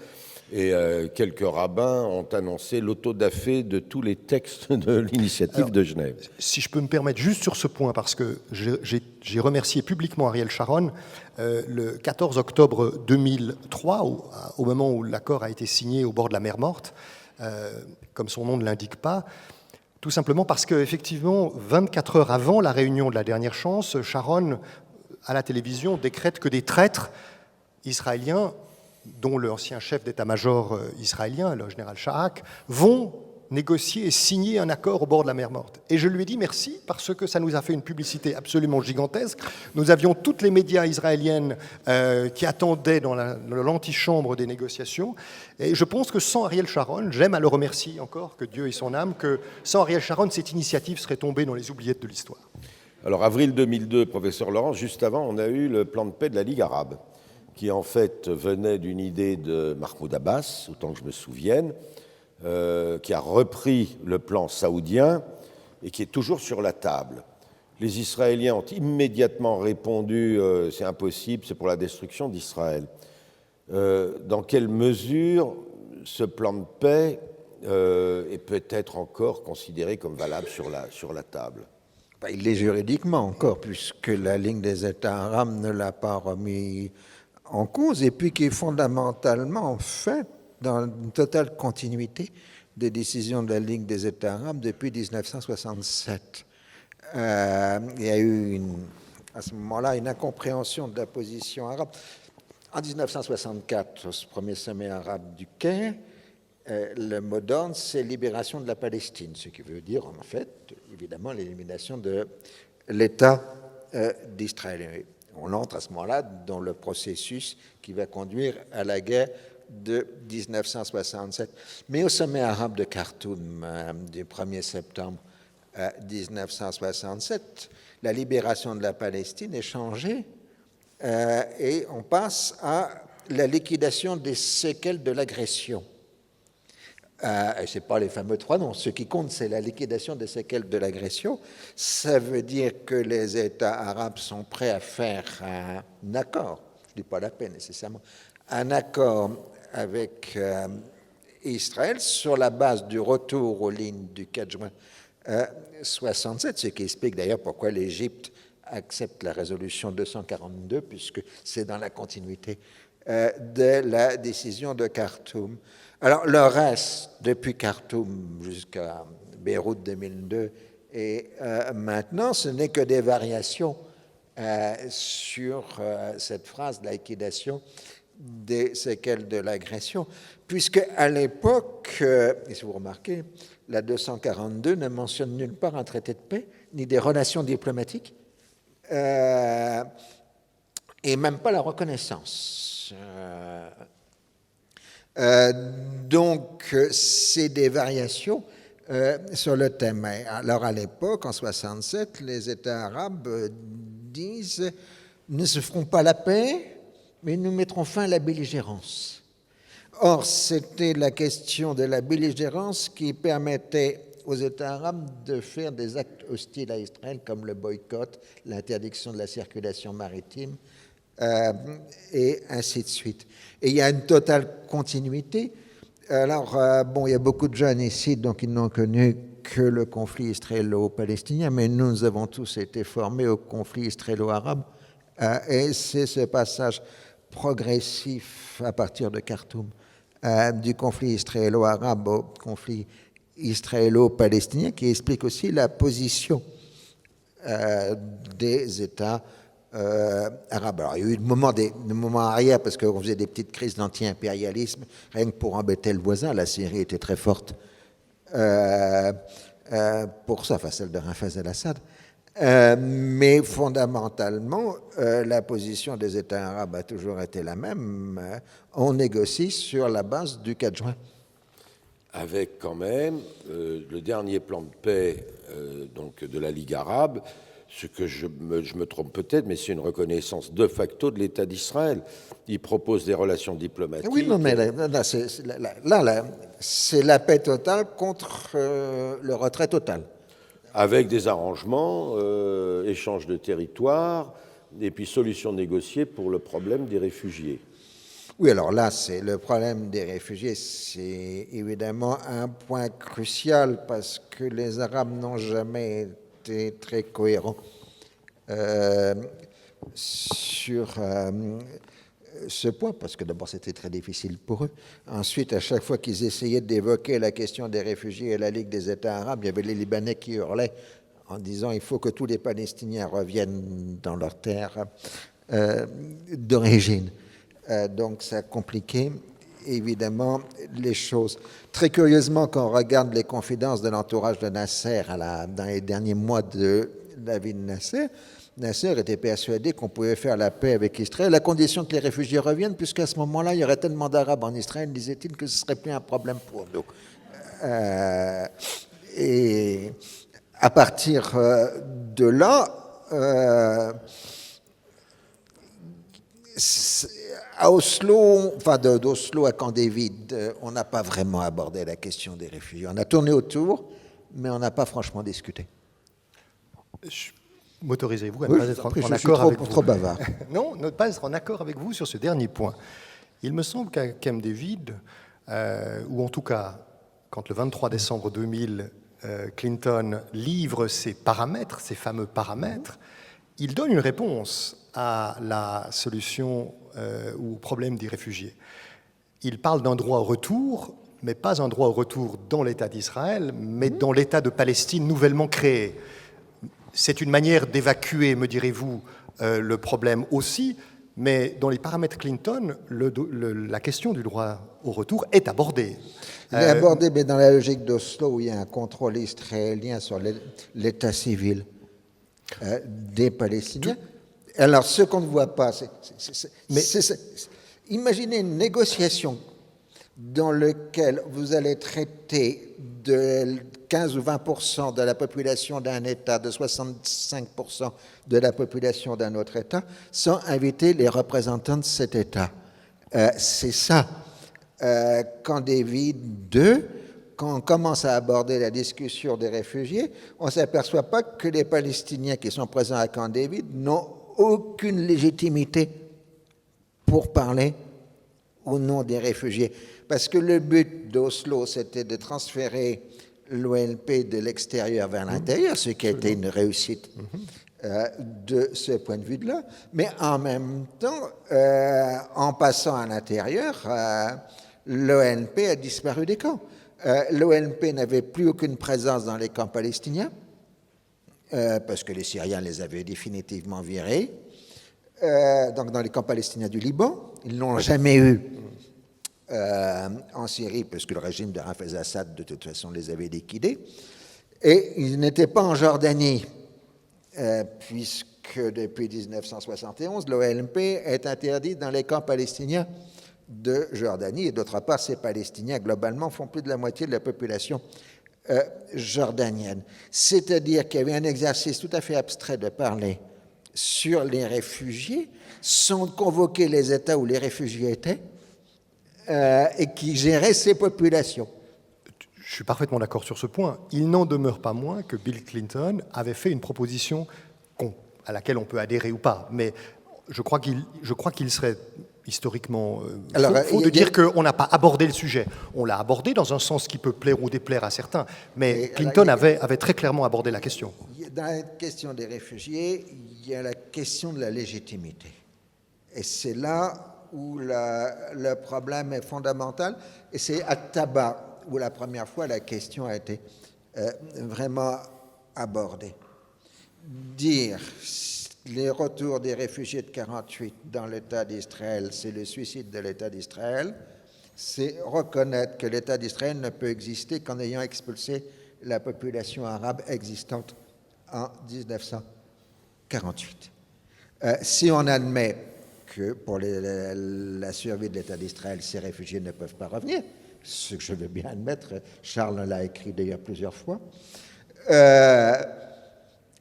A: et quelques rabbins ont annoncé l'autodafé de tous les textes de l'initiative de Genève.
C: Si je peux me permettre, juste sur ce point, parce que j'ai remercié publiquement Ariel Sharon le 14 octobre 2003, au moment où l'accord a été signé au bord de la mer Morte, comme son nom ne l'indique pas, tout simplement parce qu'effectivement, 24 heures avant la réunion de la dernière chance, Sharon, à la télévision, décrète que des traîtres israéliens, dont l'ancien chef d'état-major israélien, le général Shahak, vont négocier et signer un accord au bord de la mer Morte. Et je lui ai dit merci, parce que ça nous a fait une publicité absolument gigantesque. Nous avions toutes les médias israéliennes qui attendaient dans l'antichambre des négociations. Et je pense que sans Ariel Sharon, j'aime à le remercier encore, que Dieu ait son âme, que sans Ariel Sharon, cette initiative serait tombée dans les oubliettes de l'histoire.
A: Alors, avril 2002, professeur Laurent, juste avant, on a eu le plan de paix de la Ligue arabe, qui en fait venait d'une idée de Mahmoud Abbas, autant que je me souvienne, qui a repris le plan saoudien et qui est toujours sur la table. Les Israéliens ont immédiatement répondu « c'est impossible, c'est pour la destruction d'Israël ». Dans quelle mesure ce plan de paix est peut-être encore considéré comme valable sur la table ?
B: Il l'est juridiquement encore, puisque la Ligue des États arabes ne l'a pas remis en cause, et puis qui est fondamentalement fait dans une totale continuité des décisions de la Ligue des États arabes depuis 1967. Il y a eu à ce moment-là une incompréhension de la position arabe. En 1964, au premier sommet arabe du Caire, le mot d'ordre, c'est libération de la Palestine, ce qui veut dire en fait, évidemment, l'élimination de l'État d'Israël. On entre à ce moment-là dans le processus qui va conduire à la guerre de 1967. Mais au sommet arabe de Khartoum du 1er septembre 1967, la libération de la Palestine est changée et on passe à la liquidation des séquelles de l'agression. Ce n'est pas les fameux 3 noms. Ce qui compte, c'est la liquidation des séquelles de l'agression. Ça veut dire que les États arabes sont prêts à faire un accord, je ne dis pas la paix nécessairement, un accord avec Israël sur la base du retour aux lignes du 4 juin 67, ce qui explique d'ailleurs pourquoi l'Égypte accepte la résolution 242, puisque c'est dans la continuité de la décision de Khartoum. Alors, le reste, depuis Khartoum jusqu'à Beyrouth 2002 et maintenant, ce n'est que des variations sur cette phrase, la liquidation des séquelles de l'agression, puisque à l'époque, et si vous remarquez, la 242 ne mentionne nulle part un traité de paix, ni des relations diplomatiques, et même pas la reconnaissance. Donc, c'est des variations sur le thème. Alors, à l'époque, en 67, les États arabes disent « ne se feront pas la paix, mais nous mettrons fin à la belligérance ». Or, c'était la question de la belligérance qui permettait aux États arabes de faire des actes hostiles à Israël, comme le boycott, l'interdiction de la circulation maritime, et ainsi de suite. Et il y a une totale continuité. Alors, bon, il y a beaucoup de jeunes ici, donc ils n'ont connu que le conflit israélo-palestinien, mais nous avons tous été formés au conflit israélo-arabe. Et c'est ce passage progressif à partir de Khartoum du conflit israélo-arabe au conflit israélo-palestinien qui explique aussi la position des États arabes. Alors, il y a eu des moments arrière parce qu'on faisait des petites crises d'anti-impérialisme, rien que pour embêter le voisin. La Syrie était très forte pour ça, enfin celle de Hafez el-Assad. Mais fondamentalement, la position des États arabes a toujours été la même. On négocie sur la base du 4 juin.
A: Avec quand même le dernier plan de paix donc de la Ligue arabe, ce que je me trompe peut-être, mais c'est une reconnaissance de facto de l'État d'Israël. Il propose des relations diplomatiques.
B: Oui, non, mais là c'est la paix totale contre le retrait total.
A: Avec des arrangements, échange de territoire, et puis solution négociée pour le problème des réfugiés.
B: Oui, alors là, c'est le problème des réfugiés, c'est évidemment un point crucial parce que les Arabes n'ont jamais été très cohérents sur ce point, parce que d'abord c'était très difficile pour eux. Ensuite, à chaque fois qu'ils essayaient d'évoquer la question des réfugiés et la Ligue des États arabes, il y avait les Libanais qui hurlaient en disant il faut que tous les Palestiniens reviennent dans leur terre d'origine. Donc ça compliquait évidemment les choses. Très curieusement, quand on regarde les confidences de l'entourage de Nasser dans les derniers mois de la vie de Nasser, Nasser était persuadé qu'on pouvait faire la paix avec Israël à condition que les réfugiés reviennent, puisqu'à ce moment-là, il y aurait tellement d'Arabes en Israël, disait-il, que ce ne serait plus un problème pour nous. Et à partir de là, à Oslo, enfin d'Oslo à Camp David, on n'a pas vraiment abordé la question des réfugiés. On a tourné autour, mais on n'a pas franchement discuté.
C: M'autorisez-vous à ne pas être en accord avec vous? Trop bavard. Non, ne pas être en accord avec vous sur ce dernier point. Il me semble qu'à Camp David, ou en tout cas, quand le 23 décembre 2000, Clinton livre ses paramètres, ces fameux paramètres, il donne une réponse à la solution ou au problème des réfugiés. Il parle d'un droit au retour, mais pas un droit au retour dans l'État d'Israël, mais dans l'État de Palestine nouvellement créé. C'est une manière d'évacuer, me direz-vous, le problème aussi, mais dans les paramètres Clinton, la question du droit au retour est abordée.
B: Elle est abordée, mais dans la logique d'Oslo, où il y a un contrôle israélien sur l'État civil des Palestiniens. Alors, ce qu'on ne voit pas, imaginez une négociation dans laquelle vous allez traiter de 15 ou 20% de la population d'un État, de 65% de la population d'un autre État, sans inviter les représentants de cet État. C'est ça. Camp David II, quand on commence à aborder la discussion des réfugiés, on ne s'aperçoit pas que les Palestiniens qui sont présents à Camp David n'ont aucune légitimité pour parler au nom des réfugiés. Parce que le but d'Oslo, c'était de transférer l'OLP de l'extérieur vers l'intérieur, ce qui a été une réussite de ce point de vue-là. Mais en même temps, en passant à l'intérieur, l'OLP a disparu des camps. L'OLP n'avait plus aucune présence dans les camps palestiniens, parce que les Syriens les avaient définitivement virés. Donc dans les camps palestiniens du Liban, ils n'ont jamais eu en Syrie, parce que le régime de Hafez el-Assad, de toute façon, les avait liquidés. Et ils n'étaient pas en Jordanie, puisque depuis 1971, l'OLP est interdit dans les camps palestiniens de Jordanie. Et d'autre part, ces Palestiniens, globalement, font plus de la moitié de la population jordanienne. C'est-à-dire qu'il y avait un exercice tout à fait abstrait de parler sur les réfugiés, sans convoquer les États où les réfugiés étaient, et qui gérait ces populations.
C: Je suis parfaitement d'accord sur ce point. Il n'en demeure pas moins que Bill Clinton avait fait une proposition à laquelle on peut adhérer ou pas, mais je crois qu'il historiquement
B: Alors,
C: faux de dire qu'on n'a pas abordé le sujet. On l'a abordé dans un sens qui peut plaire ou déplaire à certains, mais Clinton avait très clairement abordé la question.
B: Dans la question des réfugiés, il y a la question de la légitimité. Et c'est là où le problème est fondamental. Et c'est à Tabat où la première fois la question a été vraiment abordée. Dire les retours des réfugiés de 1948 dans l'État d'Israël, c'est le suicide de l'État d'Israël, c'est reconnaître que l'État d'Israël ne peut exister qu'en ayant expulsé la population arabe existante en 1948. Si on admet que pour la survie de l'État d'Israël, ces réfugiés ne peuvent pas revenir, ce que je veux bien admettre, Charles l'a écrit d'ailleurs plusieurs fois,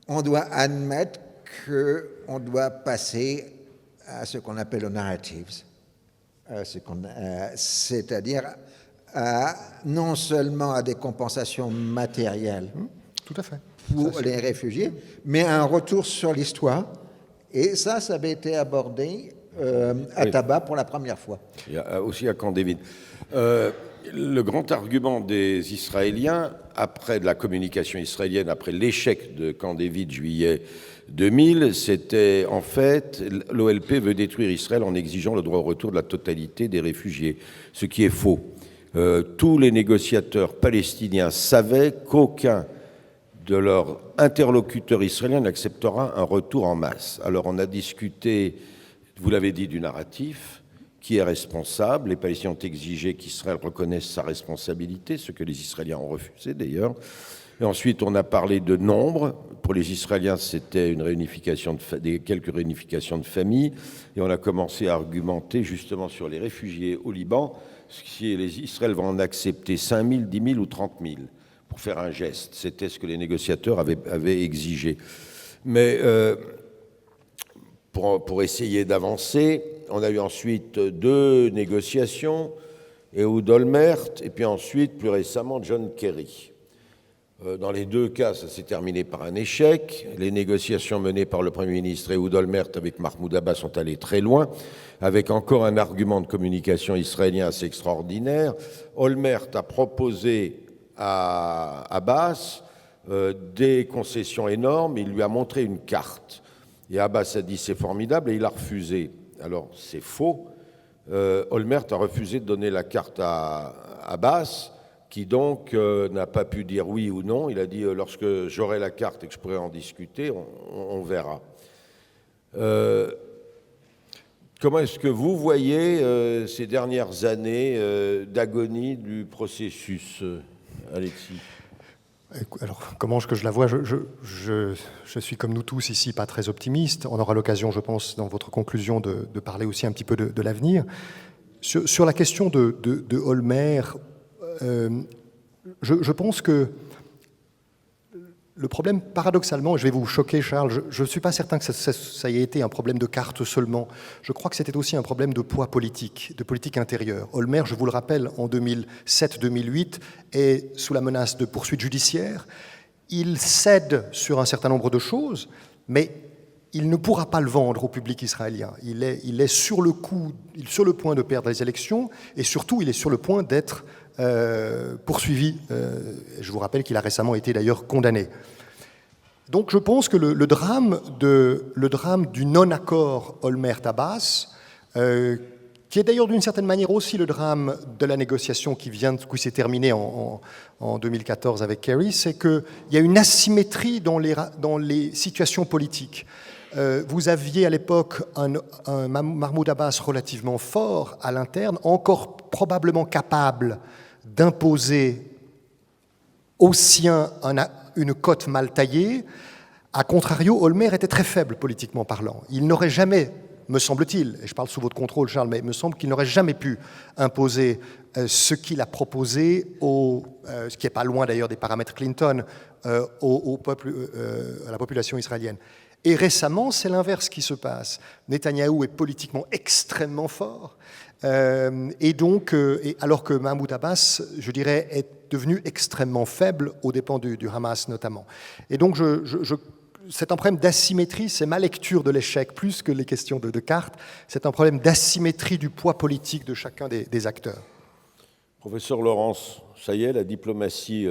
B: on doit admettre qu'on doit passer à ce qu'on appelle les narratives, c'est-à-dire non seulement à des compensations matérielles
C: tout à fait.
B: pour les réfugiés, mais un retour sur l'histoire. Et ça avait été abordé à Tabat pour la première fois.
A: Il y a aussi à Camp David. Le grand argument des Israéliens, après de la communication israélienne, après l'échec de Camp David juillet 2000, c'était en fait l'OLP veut détruire Israël en exigeant le droit au retour de la totalité des réfugiés, ce qui est faux. Tous les négociateurs palestiniens savaient qu'aucun de leurs interlocuteurs israéliens n'acceptera un retour en masse. Alors on a discuté, vous l'avez dit, du narratif, qui est responsable. Les Palestiniens ont exigé qu'Israël reconnaisse sa responsabilité, ce que les Israéliens ont refusé d'ailleurs. Et ensuite, on a parlé de nombre. Pour les Israéliens, c'était une réunification quelques réunifications de familles. Et on a commencé à argumenter justement sur les réfugiés au Liban. Si les Israéliens vont en accepter 5 000, 10 000 ou 30 000 pour faire un geste. C'était ce que les négociateurs avaient exigé. Mais pour essayer d'avancer, on a eu ensuite 2 négociations, Ehud Olmert, et puis ensuite, plus récemment, John Kerry. Dans les 2 cas, ça s'est terminé par un échec. Les négociations menées par le Premier ministre Ehud Olmert avec Mahmoud Abbas sont allées très loin, avec encore un argument de communication israélien assez extraordinaire. Olmert a proposé à Abbas des concessions énormes. Il lui a montré une carte. Et Abbas a dit c'est formidable et il a refusé. Alors c'est faux. Olmert a refusé de donner la carte à Abbas, qui donc n'a pas pu dire oui ou non. Il a dit lorsque j'aurai la carte et que je pourrai en discuter, on verra. Comment est-ce que vous voyez ces dernières années d'agonie du processus, Alexis ?
C: Alors, comment est-ce que je la vois ? Je suis comme nous tous ici pas très optimiste. On aura l'occasion, je pense, dans votre conclusion, de parler aussi un petit peu de l'avenir. Sur la question de Olmert, je pense que le problème, paradoxalement, et je vais vous choquer, Charles, je ne suis pas certain que ça ait été un problème de carte seulement. Je crois que c'était aussi un problème de poids politique, de politique intérieure. Olmert, je vous le rappelle, en 2007-2008, est sous la menace de poursuites judiciaires. Il cède sur un certain nombre de choses, mais il ne pourra pas le vendre au public israélien. Il est sur le point de perdre les élections, et surtout, il est sur le point d'être poursuivi. Je vous rappelle qu'il a récemment été d'ailleurs condamné. Donc je pense que le drame du non-accord Olmert-Abbas, qui est d'ailleurs d'une certaine manière aussi le drame de la négociation qui s'est terminée en 2014 avec Kerry, c'est qu'il y a une asymétrie dans les situations politiques. Vous aviez à l'époque un Mahmoud Abbas relativement fort à l'interne, encore probablement capable d'imposer aux siens une cote mal taillée. A contrario, Olmert était très faible politiquement parlant. Il n'aurait jamais, me semble-t-il, et je parle sous votre contrôle, Charles, mais il me semble qu'il n'aurait jamais pu imposer ce qu'il a proposé, ce qui n'est pas loin d'ailleurs des paramètres Clinton, au peuple, à la population israélienne. Et récemment, c'est l'inverse qui se passe. Netanyahou est politiquement extrêmement fort, et donc, alors que Mahmoud Abbas, je dirais, est devenu extrêmement faible aux dépens du Hamas notamment. Et donc, c'est un problème d'asymétrie, c'est ma lecture de l'échec, plus que les questions de cartes, c'est un problème d'asymétrie du poids politique de chacun des acteurs.
A: Professeur Laurence, ça y est, la diplomatie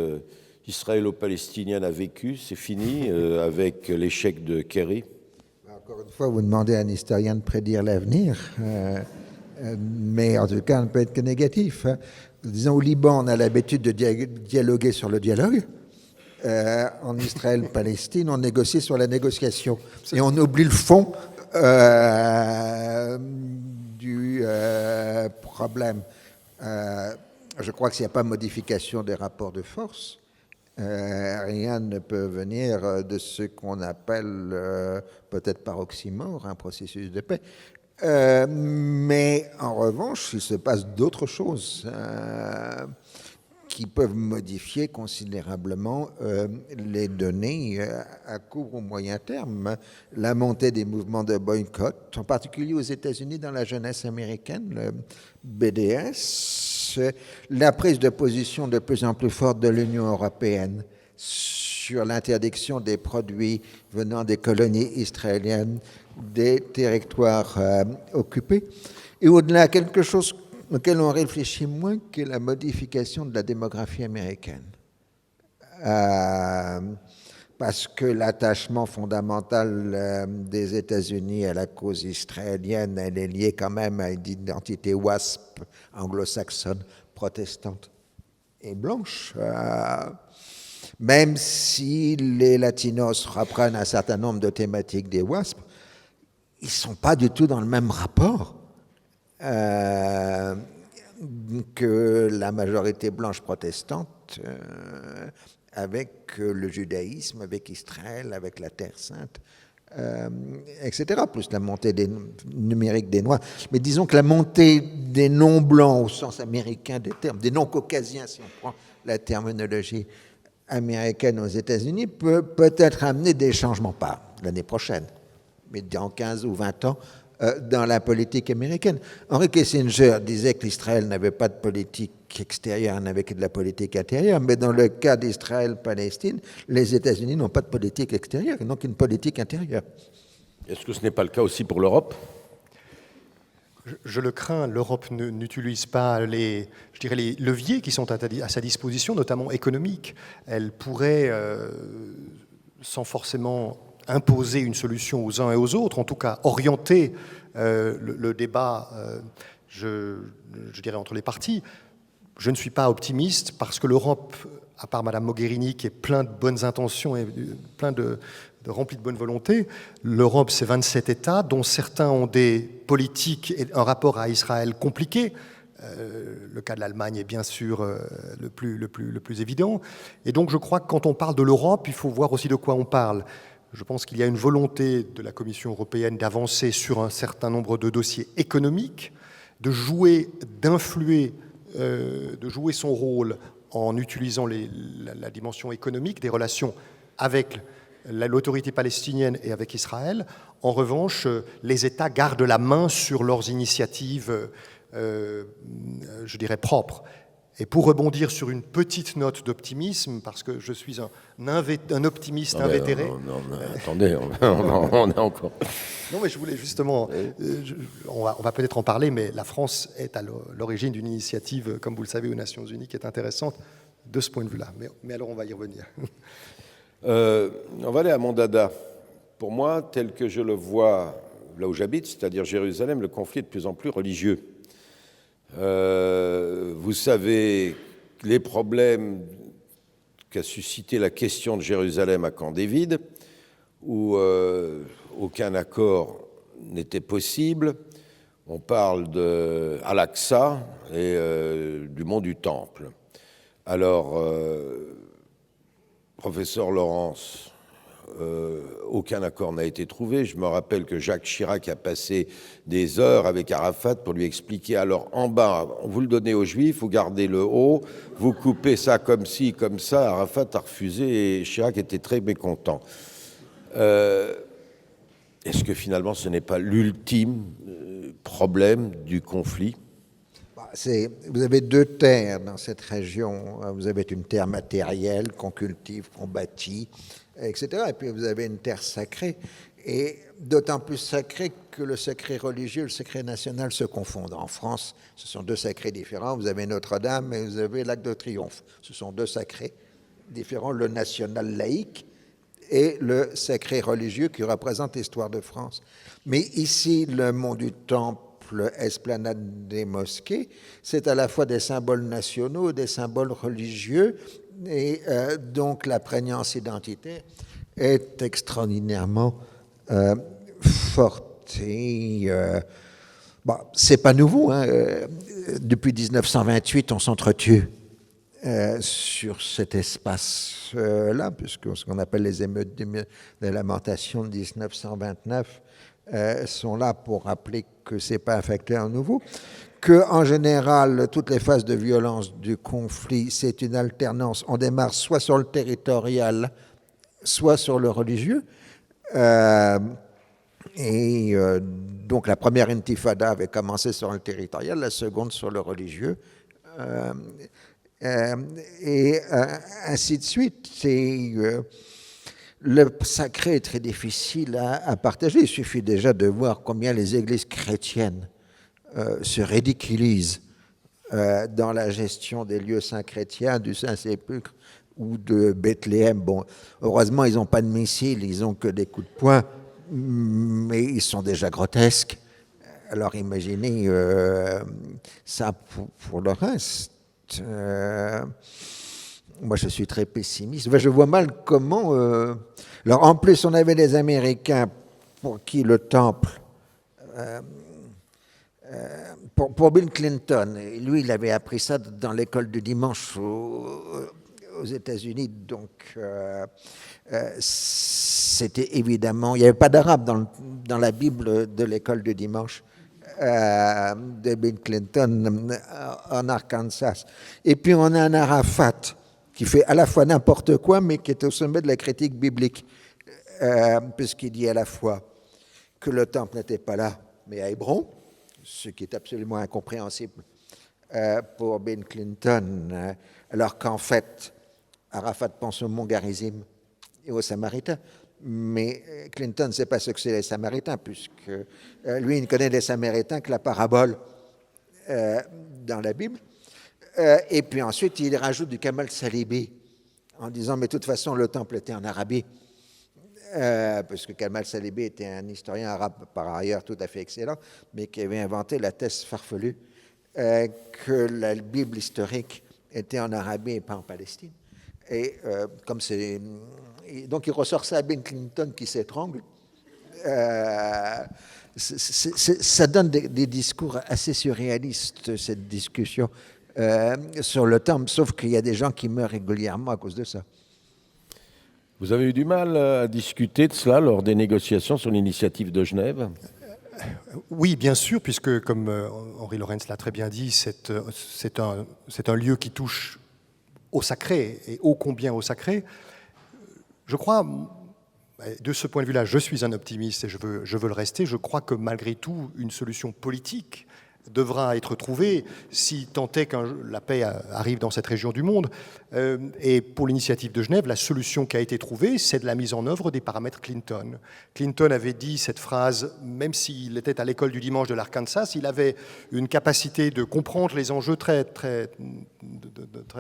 A: israélo-palestinienne a vécu, c'est fini avec l'échec de Kerry?
B: Encore une fois, vous demandez à un historien de prédire l'avenir, mais en tout cas, on ne peut être que négatif. Disons, au Liban, on a l'habitude de dialoguer sur le dialogue. En Israël-Palestine, on négocie sur la négociation. Et on oublie le fond du problème. Je crois que s'il n'y a pas modification des rapports de force, rien ne peut venir de ce qu'on appelle, peut-être par oxymore, un processus de paix. Mais en revanche, il se passe d'autres choses qui peuvent modifier considérablement les données à court ou moyen terme. La montée des mouvements de boycott, en particulier aux États-Unis dans la jeunesse américaine, le BDS, la prise de position de plus en plus forte de l'Union européenne sur l'interdiction des produits venant des colonies israéliennes, des territoires occupés. Et au-delà, quelque chose auquel on réfléchit moins, que la modification de la démographie américaine. Parce que l'attachement fondamental des États-Unis à la cause israélienne, elle est liée quand même à une identité WASP, anglo-saxonne, protestante et blanche. Même si les latinos reprennent un certain nombre de thématiques des WASP, ils ne sont pas du tout dans le même rapport que la majorité blanche protestante avec le judaïsme, avec Israël, avec la Terre Sainte, etc., plus la montée numérique des Noirs. Mais disons que la montée des non-blancs au sens américain des termes, des non-caucasiens, si on prend la terminologie américaine aux États-Unis, peut peut-être amener des changements, pas l'année prochaine, mais dans 15 ou 20 ans, dans la politique américaine. Henry Kissinger disait que l'Israël n'avait pas de politique extérieure, n'avait que de la politique intérieure, mais dans le cas d'Israël-Palestine, les États-Unis n'ont pas de politique extérieure, ils n'ont qu'une politique intérieure.
A: Est-ce que ce n'est pas le cas aussi pour l'Europe?
C: Je le crains, l'Europe n'utilise pas les leviers qui sont à sa disposition, notamment économiques. Elle pourrait, sans forcément imposer une solution aux uns et aux autres, en tout cas orienter le débat, je dirais, entre les partis. Je ne suis pas optimiste parce que l'Europe, à part Mme Mogherini, qui est plein de bonnes intentions et plein de rempli de bonne volonté, l'Europe, c'est 27 États, dont certains ont des politiques et un rapport à Israël compliqué. Le cas de l'Allemagne est bien sûr le plus évident. Et donc je crois que quand on parle de l'Europe, il faut voir aussi de quoi on parle. Je pense qu'il y a une volonté de la Commission européenne d'avancer sur un certain nombre de dossiers économiques, de jouer, d'influer, de jouer son rôle en utilisant la dimension économique des relations avec l'autorité palestinienne et avec Israël. En revanche, les États gardent la main sur leurs initiatives, je dirais, propres. Et pour rebondir sur une petite note d'optimisme, parce que je suis un optimiste invétéré.
A: Non, attendez, on a encore.
C: Non, mais je voulais justement. On va peut-être en parler, mais la France est à l'origine d'une initiative, comme vous le savez, aux Nations Unies, qui est intéressante de ce point de vue-là. Mais alors, on va y revenir.
A: On va aller à mon dada. Pour moi, tel que je le vois là où j'habite, c'est-à-dire Jérusalem, le conflit est de plus en plus religieux. Vous savez les problèmes qu'a suscité la question de Jérusalem à Camp David, où aucun accord n'était possible. On parle de Al-Aqsa et du mont du Temple. Alors, professeur Laurence, aucun accord n'a été trouvé. Je me rappelle que Jacques Chirac a passé des heures avec Arafat pour lui expliquer, alors en bas, vous le donnez aux Juifs, vous gardez le haut, vous coupez ça comme ci, comme ça. Arafat a refusé et Chirac était très mécontent. Est-ce que finalement ce n'est pas l'ultime problème du conflit ?
B: Vous avez deux terres dans cette région. Vous avez une terre matérielle qu'on cultive, qu'on bâtit, etc. Et puis vous avez une terre sacrée, et d'autant plus sacrée que le sacré religieux et le sacré national se confondent. En France, ce sont deux sacrés différents. Vous avez Notre-Dame et vous avez l'Arc de Triomphe. Ce sont deux sacrés différents, le national laïque et le sacré religieux qui représente l'histoire de France. Mais ici, le mont du Temple, esplanade des mosquées, c'est à la fois des symboles nationaux, des symboles religieux, et donc la prégnance identitaire est extraordinairement forte. Et bon, c'est pas nouveau, hein. Depuis 1928, on s'entretue sur cet espace-là, puisque ce qu'on appelle les émeutes de lamentation de 1929 sont là pour rappeler que c'est pas un facteur nouveau, que en général, toutes les phases de violence du conflit, c'est une alternance. On démarre soit sur le territorial, soit sur le religieux. Donc la première intifada avait commencé sur le territorial, la seconde sur le religieux. Et ainsi de suite. Le sacré est très difficile à partager. Il suffit déjà de voir combien les églises chrétiennes se ridiculisent dans la gestion des lieux saints chrétiens, du Saint-Sépulcre ou de Bethléem. Bon, heureusement, ils n'ont pas de missiles, ils n'ont que des coups de poing, mais ils sont déjà grotesques. Alors imaginez ça pour le reste. Moi, je suis très pessimiste. Je vois mal comment... Alors, en plus, on avait des Américains pour qui le temple... pour Bill Clinton, lui, il avait appris ça dans l'école du dimanche aux États-Unis, donc c'était évidemment... Il n'y avait pas d'arabe dans la Bible de l'école du dimanche de Bill Clinton en Arkansas. Et puis on a un Arafat qui fait à la fois n'importe quoi, mais qui est au sommet de la critique biblique, puisqu'il dit à la fois que le temple n'était pas là, mais à Hébron, ce qui est absolument incompréhensible pour Bill Clinton, alors qu'en fait, Arafat pense au mont Garizim et aux Samaritains. Mais Clinton ne sait pas ce que c'est les Samaritains, puisque lui, il ne connaît les Samaritains que la parabole dans la Bible. Et puis ensuite, il rajoute du Kamal Salibi, en disant, mais de toute façon, le temple était en Arabie, parce que Kamal Salibi était un historien arabe, par ailleurs tout à fait excellent, mais qui avait inventé la thèse farfelue que la Bible historique était en Arabie et pas en Palestine. Et comme c'est... Donc il ressort ça à Bill Clinton qui s'étrangle. Ça donne des discours assez surréalistes, cette discussion sur le temple, sauf qu'il y a des gens qui meurent régulièrement à cause de ça.
A: Vous avez eu du mal à discuter de cela lors des négociations sur l'initiative de Genève ?
C: Oui, bien sûr, puisque, comme Henri Laurens l'a très bien dit, c'est un lieu qui touche au sacré, et ô combien au sacré. Je crois, de ce point de vue-là, je suis un optimiste et je veux le rester. Je crois que malgré tout, une solution politique devra être trouvée si tant est que la paix arrive dans cette région du monde. Et pour l'initiative de Genève, la solution qui a été trouvée, c'est de la mise en œuvre des paramètres Clinton. Clinton avait dit cette phrase, même s'il était à l'école du dimanche de l'Arkansas, il avait une capacité de comprendre les enjeux très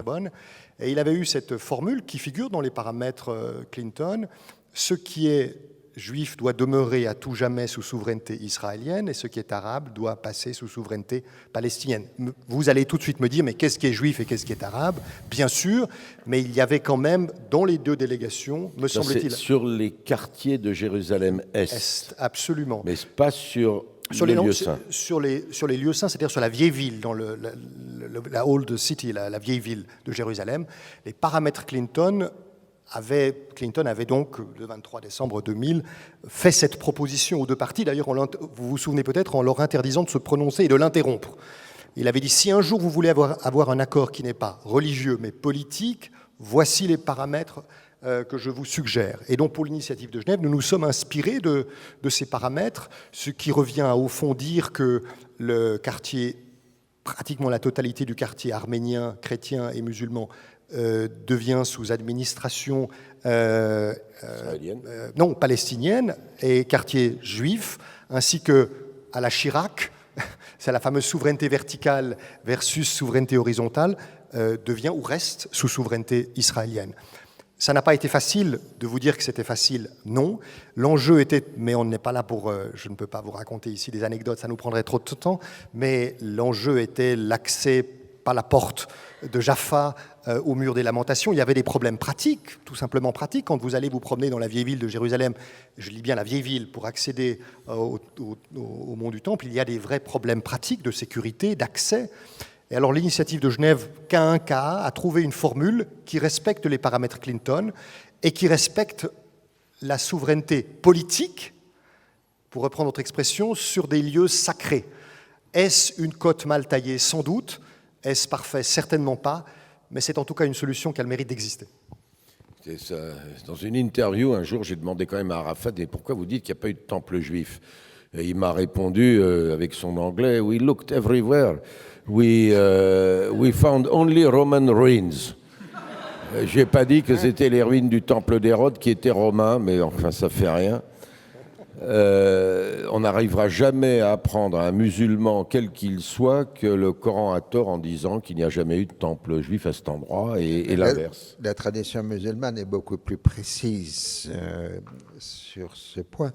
C: bonne. Et il avait eu cette formule qui figure dans les paramètres Clinton. Ce qui est juif doit demeurer à tout jamais sous souveraineté israélienne et ce qui est arabe doit passer sous souveraineté palestinienne. Vous allez tout de suite me dire, mais qu'est-ce qui est juif et qu'est-ce qui est arabe ? Bien sûr, mais il y avait quand même dans les deux délégations, me semble-t-il...
A: Sur les quartiers de Jérusalem-Est.
C: Absolument.
A: Mais pas sur les lieux saints.
C: Sur les lieux saints, c'est-à-dire sur la vieille ville, dans la Old City, la vieille ville de Jérusalem. Les paramètres Clinton avait donc, le 23 décembre 2000, fait cette proposition aux deux parties. D'ailleurs, vous vous souvenez peut-être, en leur interdisant de se prononcer et de l'interrompre. Il avait dit, si un jour vous voulez avoir un accord qui n'est pas religieux mais politique, voici les paramètres que je vous suggère. Et donc, pour l'initiative de Genève, nous nous sommes inspirés de ces paramètres, ce qui revient à, au fond, dire que le quartier, pratiquement la totalité du quartier arménien, chrétien et musulman, devient sous administration
A: Israélienne.
C: non palestinienne et quartier juif, ainsi que à la Chirac, c'est la fameuse souveraineté verticale versus souveraineté horizontale, devient ou reste sous souveraineté israélienne. Ça n'a pas été facile de vous dire que c'était facile, non. L'enjeu était, mais on n'est pas là pour, je ne peux pas vous raconter ici des anecdotes, ça nous prendrait trop de temps, mais l'enjeu était l'accès par la porte de Jaffa au mur des lamentations. Il y avait des problèmes pratiques, tout simplement pratiques. Quand vous allez vous promener dans la vieille ville de Jérusalem, je lis bien la vieille ville, pour accéder au mont du Temple, il y a des vrais problèmes pratiques de sécurité, d'accès. Et alors l'initiative de Genève K1KA a trouvé une formule qui respecte les paramètres Clinton et qui respecte la souveraineté politique, pour reprendre notre expression, sur des lieux sacrés. Est-ce une côte mal taillée? Sans doute. Est-ce parfait? Certainement pas. Mais c'est en tout cas une solution qui a le mérite d'exister.
A: Dans une interview, un jour, j'ai demandé quand même à Arafat, et pourquoi vous dites qu'il n'y a pas eu de temple juif? Et il m'a répondu avec son anglais, We looked everywhere. We found only Roman ruins. Je n'ai pas dit que c'était les ruines du temple d'Hérode qui étaient romains, mais enfin, ça fait rien. On n'arrivera jamais à apprendre à un musulman, quel qu'il soit, que le Coran a tort en disant qu'il n'y a jamais eu de temple juif à cet endroit, et l'inverse.
B: La tradition musulmane est beaucoup plus précise sur ce point.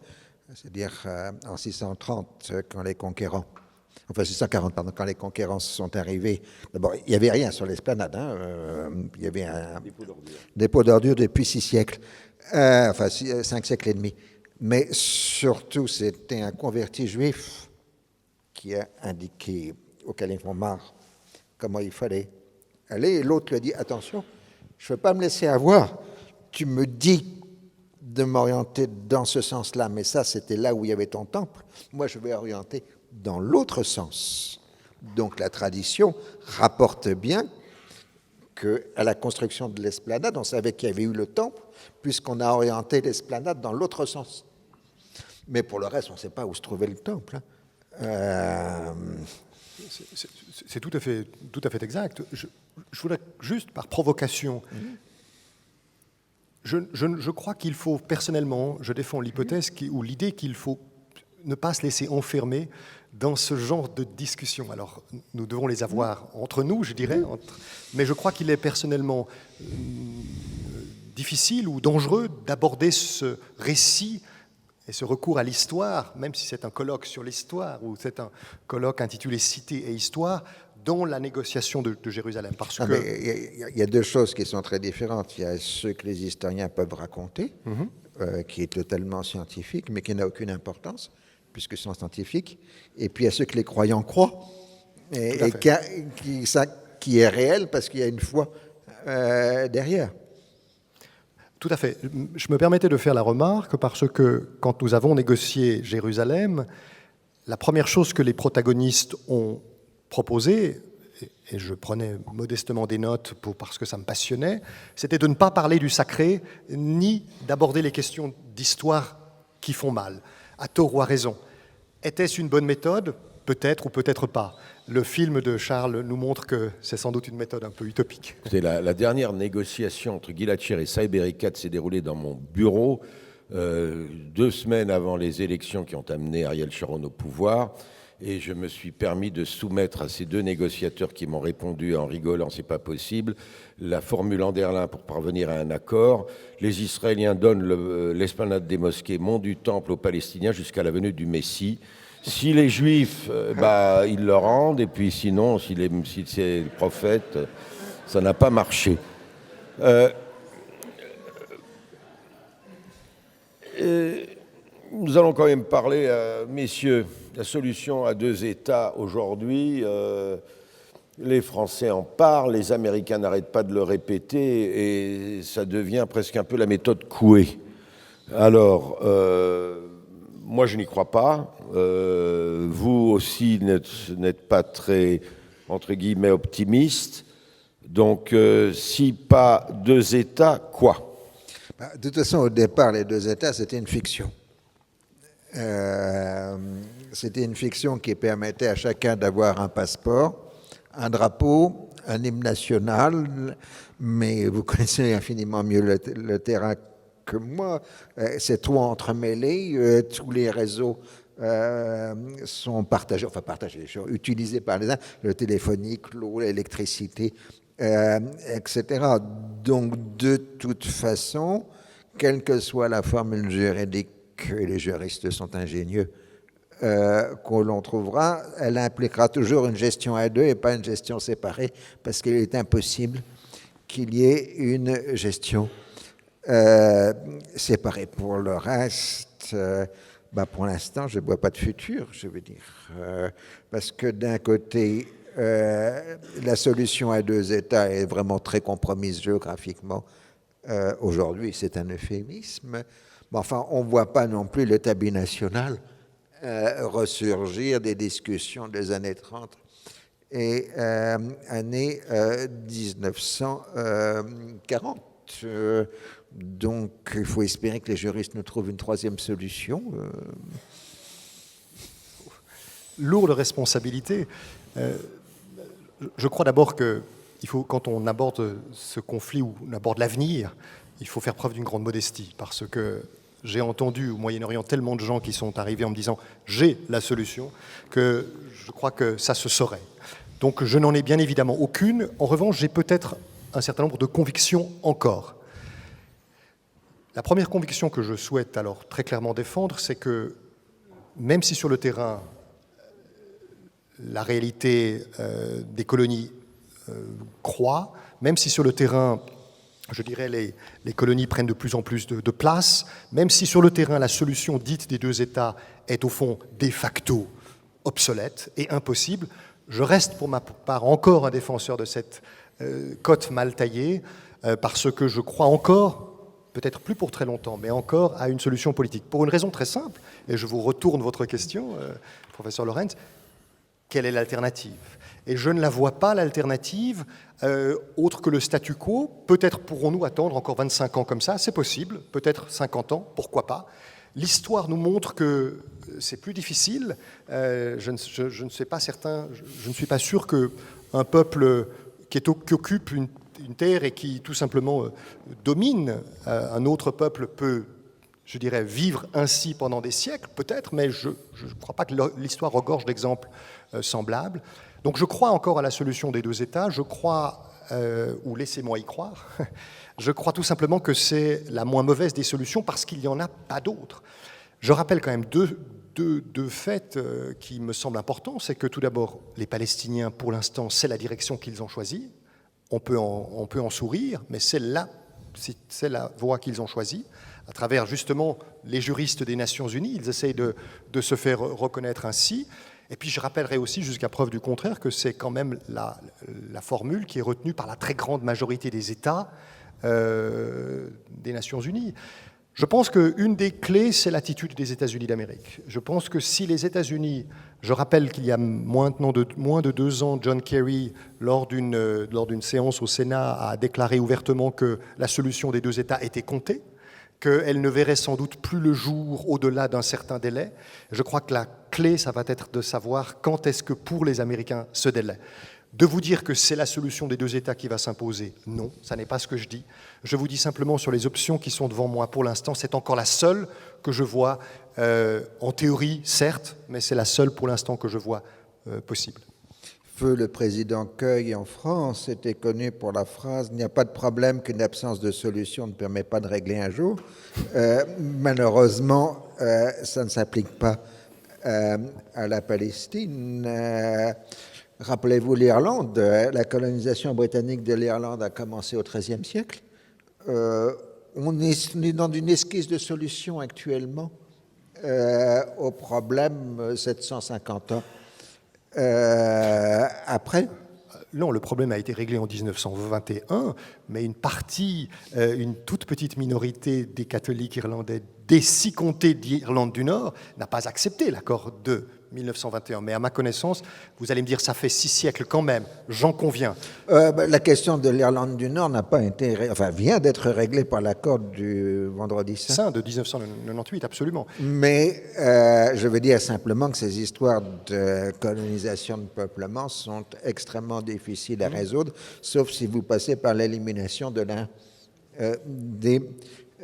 B: C'est-à-dire en 630, quand les conquérants, enfin 640, pardon, quand les conquérants sont arrivés, d'abord, il n'y avait rien sur l'esplanade, il y avait un dépôt d'ordures depuis 6 siècles, enfin 5 siècles et demi. Mais surtout, c'était un converti juif qui a indiqué au calife Omar comment il fallait aller. Et l'autre lui a dit, attention, je ne veux pas me laisser avoir. Tu me dis de m'orienter dans ce sens-là, mais ça, c'était là où il y avait ton temple. Moi, je vais orienter dans l'autre sens. Donc, la tradition rapporte bien qu'à la construction de l'esplanade, on savait qu'il y avait eu le temple, puisqu'on a orienté l'esplanade dans l'autre sens. Mais pour le reste, on ne sait pas où se trouvait le temple.
C: C'est tout à fait exact. Je voudrais juste, par provocation, je crois qu'il faut, personnellement, je défends l'hypothèse ou l'idée qu'il faut ne pas se laisser enfermer dans ce genre de discussion. Alors, nous devons les avoir entre nous, je dirais, mais je crois qu'il est personnellement difficile ou dangereux d'aborder ce récit et ce recours à l'histoire, même si c'est un colloque sur l'histoire ou c'est un colloque intitulé Cité et Histoire, dans la négociation de Jérusalem. Parce que
B: il y a deux choses qui sont très différentes. Il y a ce que les historiens peuvent raconter, qui est totalement scientifique, mais qui n'a aucune importance, puisque c'est scientifique. Et puis il y a ce que les croyants croient, et qui est réel parce qu'il y a une foi derrière.
C: Tout à fait. Je me permettais de faire la remarque parce que quand nous avons négocié Jérusalem, la première chose que les protagonistes ont proposée, et je prenais modestement des notes parce que ça me passionnait, c'était de ne pas parler du sacré, ni d'aborder les questions d'histoire qui font mal, à tort ou à raison. Était-ce une bonne méthode? Peut-être ou peut-être pas. Le film de Charles nous montre que c'est sans doute une méthode un peu utopique.
A: La dernière négociation entre Gilad Shaar et Saïb Erekat s'est déroulée dans mon bureau 2 semaines avant les élections qui ont amené Ariel Sharon au pouvoir. Et je me suis permis de soumettre à ces 2 négociateurs qui m'ont répondu en rigolant, c'est pas possible, la formule Anderlin pour parvenir à un accord. Les Israéliens donnent l'esplanade des mosquées, mont du Temple aux Palestiniens jusqu'à la venue du Messie. Si les Juifs, ils le rendent, et puis sinon, si c'est le prophète, ça n'a pas marché. Nous allons quand même parler, messieurs, la solution à 2 États aujourd'hui. Les Français en parlent, les Américains n'arrêtent pas de le répéter, et ça devient presque un peu la méthode Coué. Alors, moi, je n'y crois pas. Vous aussi n'êtes pas très, entre guillemets, optimiste. Donc, si pas 2 États, quoi?
B: De toute façon, au départ, les 2 États, c'était une fiction. C'était une fiction qui permettait à chacun d'avoir un passeport, un drapeau, un hymne national, mais vous connaissez infiniment mieux le terrain que moi. C'est trop entremêlé, tous les réseaux sont partagés, utilisés par les uns, le téléphonique, l'eau, l'électricité, etc. Donc, de toute façon, quelle que soit la formule juridique, et les juristes sont ingénieux, que l'on trouvera, elle impliquera toujours une gestion à deux et pas une gestion séparée, parce qu'il est impossible qu'il y ait une gestion séparée. Pour le reste, pour l'instant, je ne vois pas de futur, je veux dire, parce que d'un côté, la solution à deux États est vraiment très compromise géographiquement. Aujourd'hui, c'est un euphémisme. Mais enfin, on ne voit pas non plus l'État binational ressurgir des discussions des années 30 et années 1940. Donc, il faut espérer que les juristes nous trouvent une troisième solution.
C: Lourde responsabilité. Je crois d'abord que il faut, quand on aborde ce conflit ou on aborde l'avenir, il faut faire preuve d'une grande modestie, parce que j'ai entendu au Moyen-Orient tellement de gens qui sont arrivés en me disant « j'ai la solution » que je crois que ça se saurait. Donc je n'en ai bien évidemment aucune. En revanche, j'ai peut-être un certain nombre de convictions encore. La première conviction que je souhaite alors très clairement défendre, c'est que même si sur le terrain, la réalité des colonies croît, même si sur le terrain, je dirais, les colonies prennent de plus en plus de place, même si sur le terrain, la solution dite des deux États est au fond de facto obsolète et impossible, je reste pour ma part encore un défenseur de cette cote mal taillée, parce que je crois encore, peut-être plus pour très longtemps, mais encore à une solution politique. Pour une raison très simple, et je vous retourne votre question, professeur Lorentz, quelle est l'alternative ? Et je ne la vois pas, l'alternative, autre que le statu quo. Peut-être pourrons-nous attendre encore 25 ans comme ça, c'est possible, peut-être 50 ans, pourquoi pas. L'histoire nous montre que c'est plus difficile. Je ne suis pas certain, je ne suis pas sûr qu'un peuple qui occupe une terre et qui tout simplement domine un autre peuple peut, je dirais, vivre ainsi pendant des siècles, peut-être, mais je ne crois pas que l'histoire regorge d'exemples semblables. Donc je crois encore à la solution des deux États, je crois, ou laissez-moi y croire, je crois tout simplement que c'est la moins mauvaise des solutions parce qu'il n'y en a pas d'autres. Je rappelle quand même deux faits qui me semblent importants, c'est que tout d'abord, les Palestiniens, pour l'instant, c'est la direction qu'ils ont choisie. On peut en sourire, mais c'est la voie qu'ils ont choisie. À travers justement les juristes des Nations Unies, ils essayent de se faire reconnaître ainsi. Et puis je rappellerai aussi, jusqu'à preuve du contraire, que c'est quand même la formule qui est retenue par la très grande majorité des États des Nations Unies. Je pense qu'une des clés, c'est l'attitude des États-Unis d'Amérique. Je pense que si les États-Unis, je rappelle qu'il y a moins de 2 ans, John Kerry, lors d'une séance au Sénat, a déclaré ouvertement que la solution des deux États était comptée, qu'elle ne verrait sans doute plus le jour au-delà d'un certain délai. Je crois que la clé, ça va être de savoir quand est-ce que pour les Américains ce délai. De vous dire que c'est la solution des deux États qui va s'imposer, non, ça n'est pas ce que je dis. Je vous dis simplement sur les options qui sont devant moi pour l'instant, c'est encore la seule que je vois, en théorie, certes, mais c'est la seule pour l'instant que je vois possible.
B: Feu le président Cueil en France était connu pour la phrase « Il n'y a pas de problème qu'une absence de solution ne permet pas de régler un jour ». Malheureusement, ça ne s'applique pas à la Palestine. Rappelez-vous l'Irlande, la colonisation britannique de l'Irlande a commencé au XIIIe siècle. On est dans une esquisse de solution actuellement au problème 750 ans après.
C: Non, le problème a été réglé en 1921, mais une toute petite minorité des catholiques irlandais des 6 comtés d'Irlande du Nord n'a pas accepté l'accord de 1921. Mais à ma connaissance, vous allez me dire, ça fait 6 siècles quand même, j'en conviens.
B: La question de l'Irlande du Nord n'a pas été, vient d'être réglée par l'accord du Vendredi Saint.
C: De 1998, absolument.
B: Mais je veux dire simplement que ces histoires de colonisation de peuplement sont extrêmement difficiles à résoudre, sauf si vous passez par l'élimination de l'un des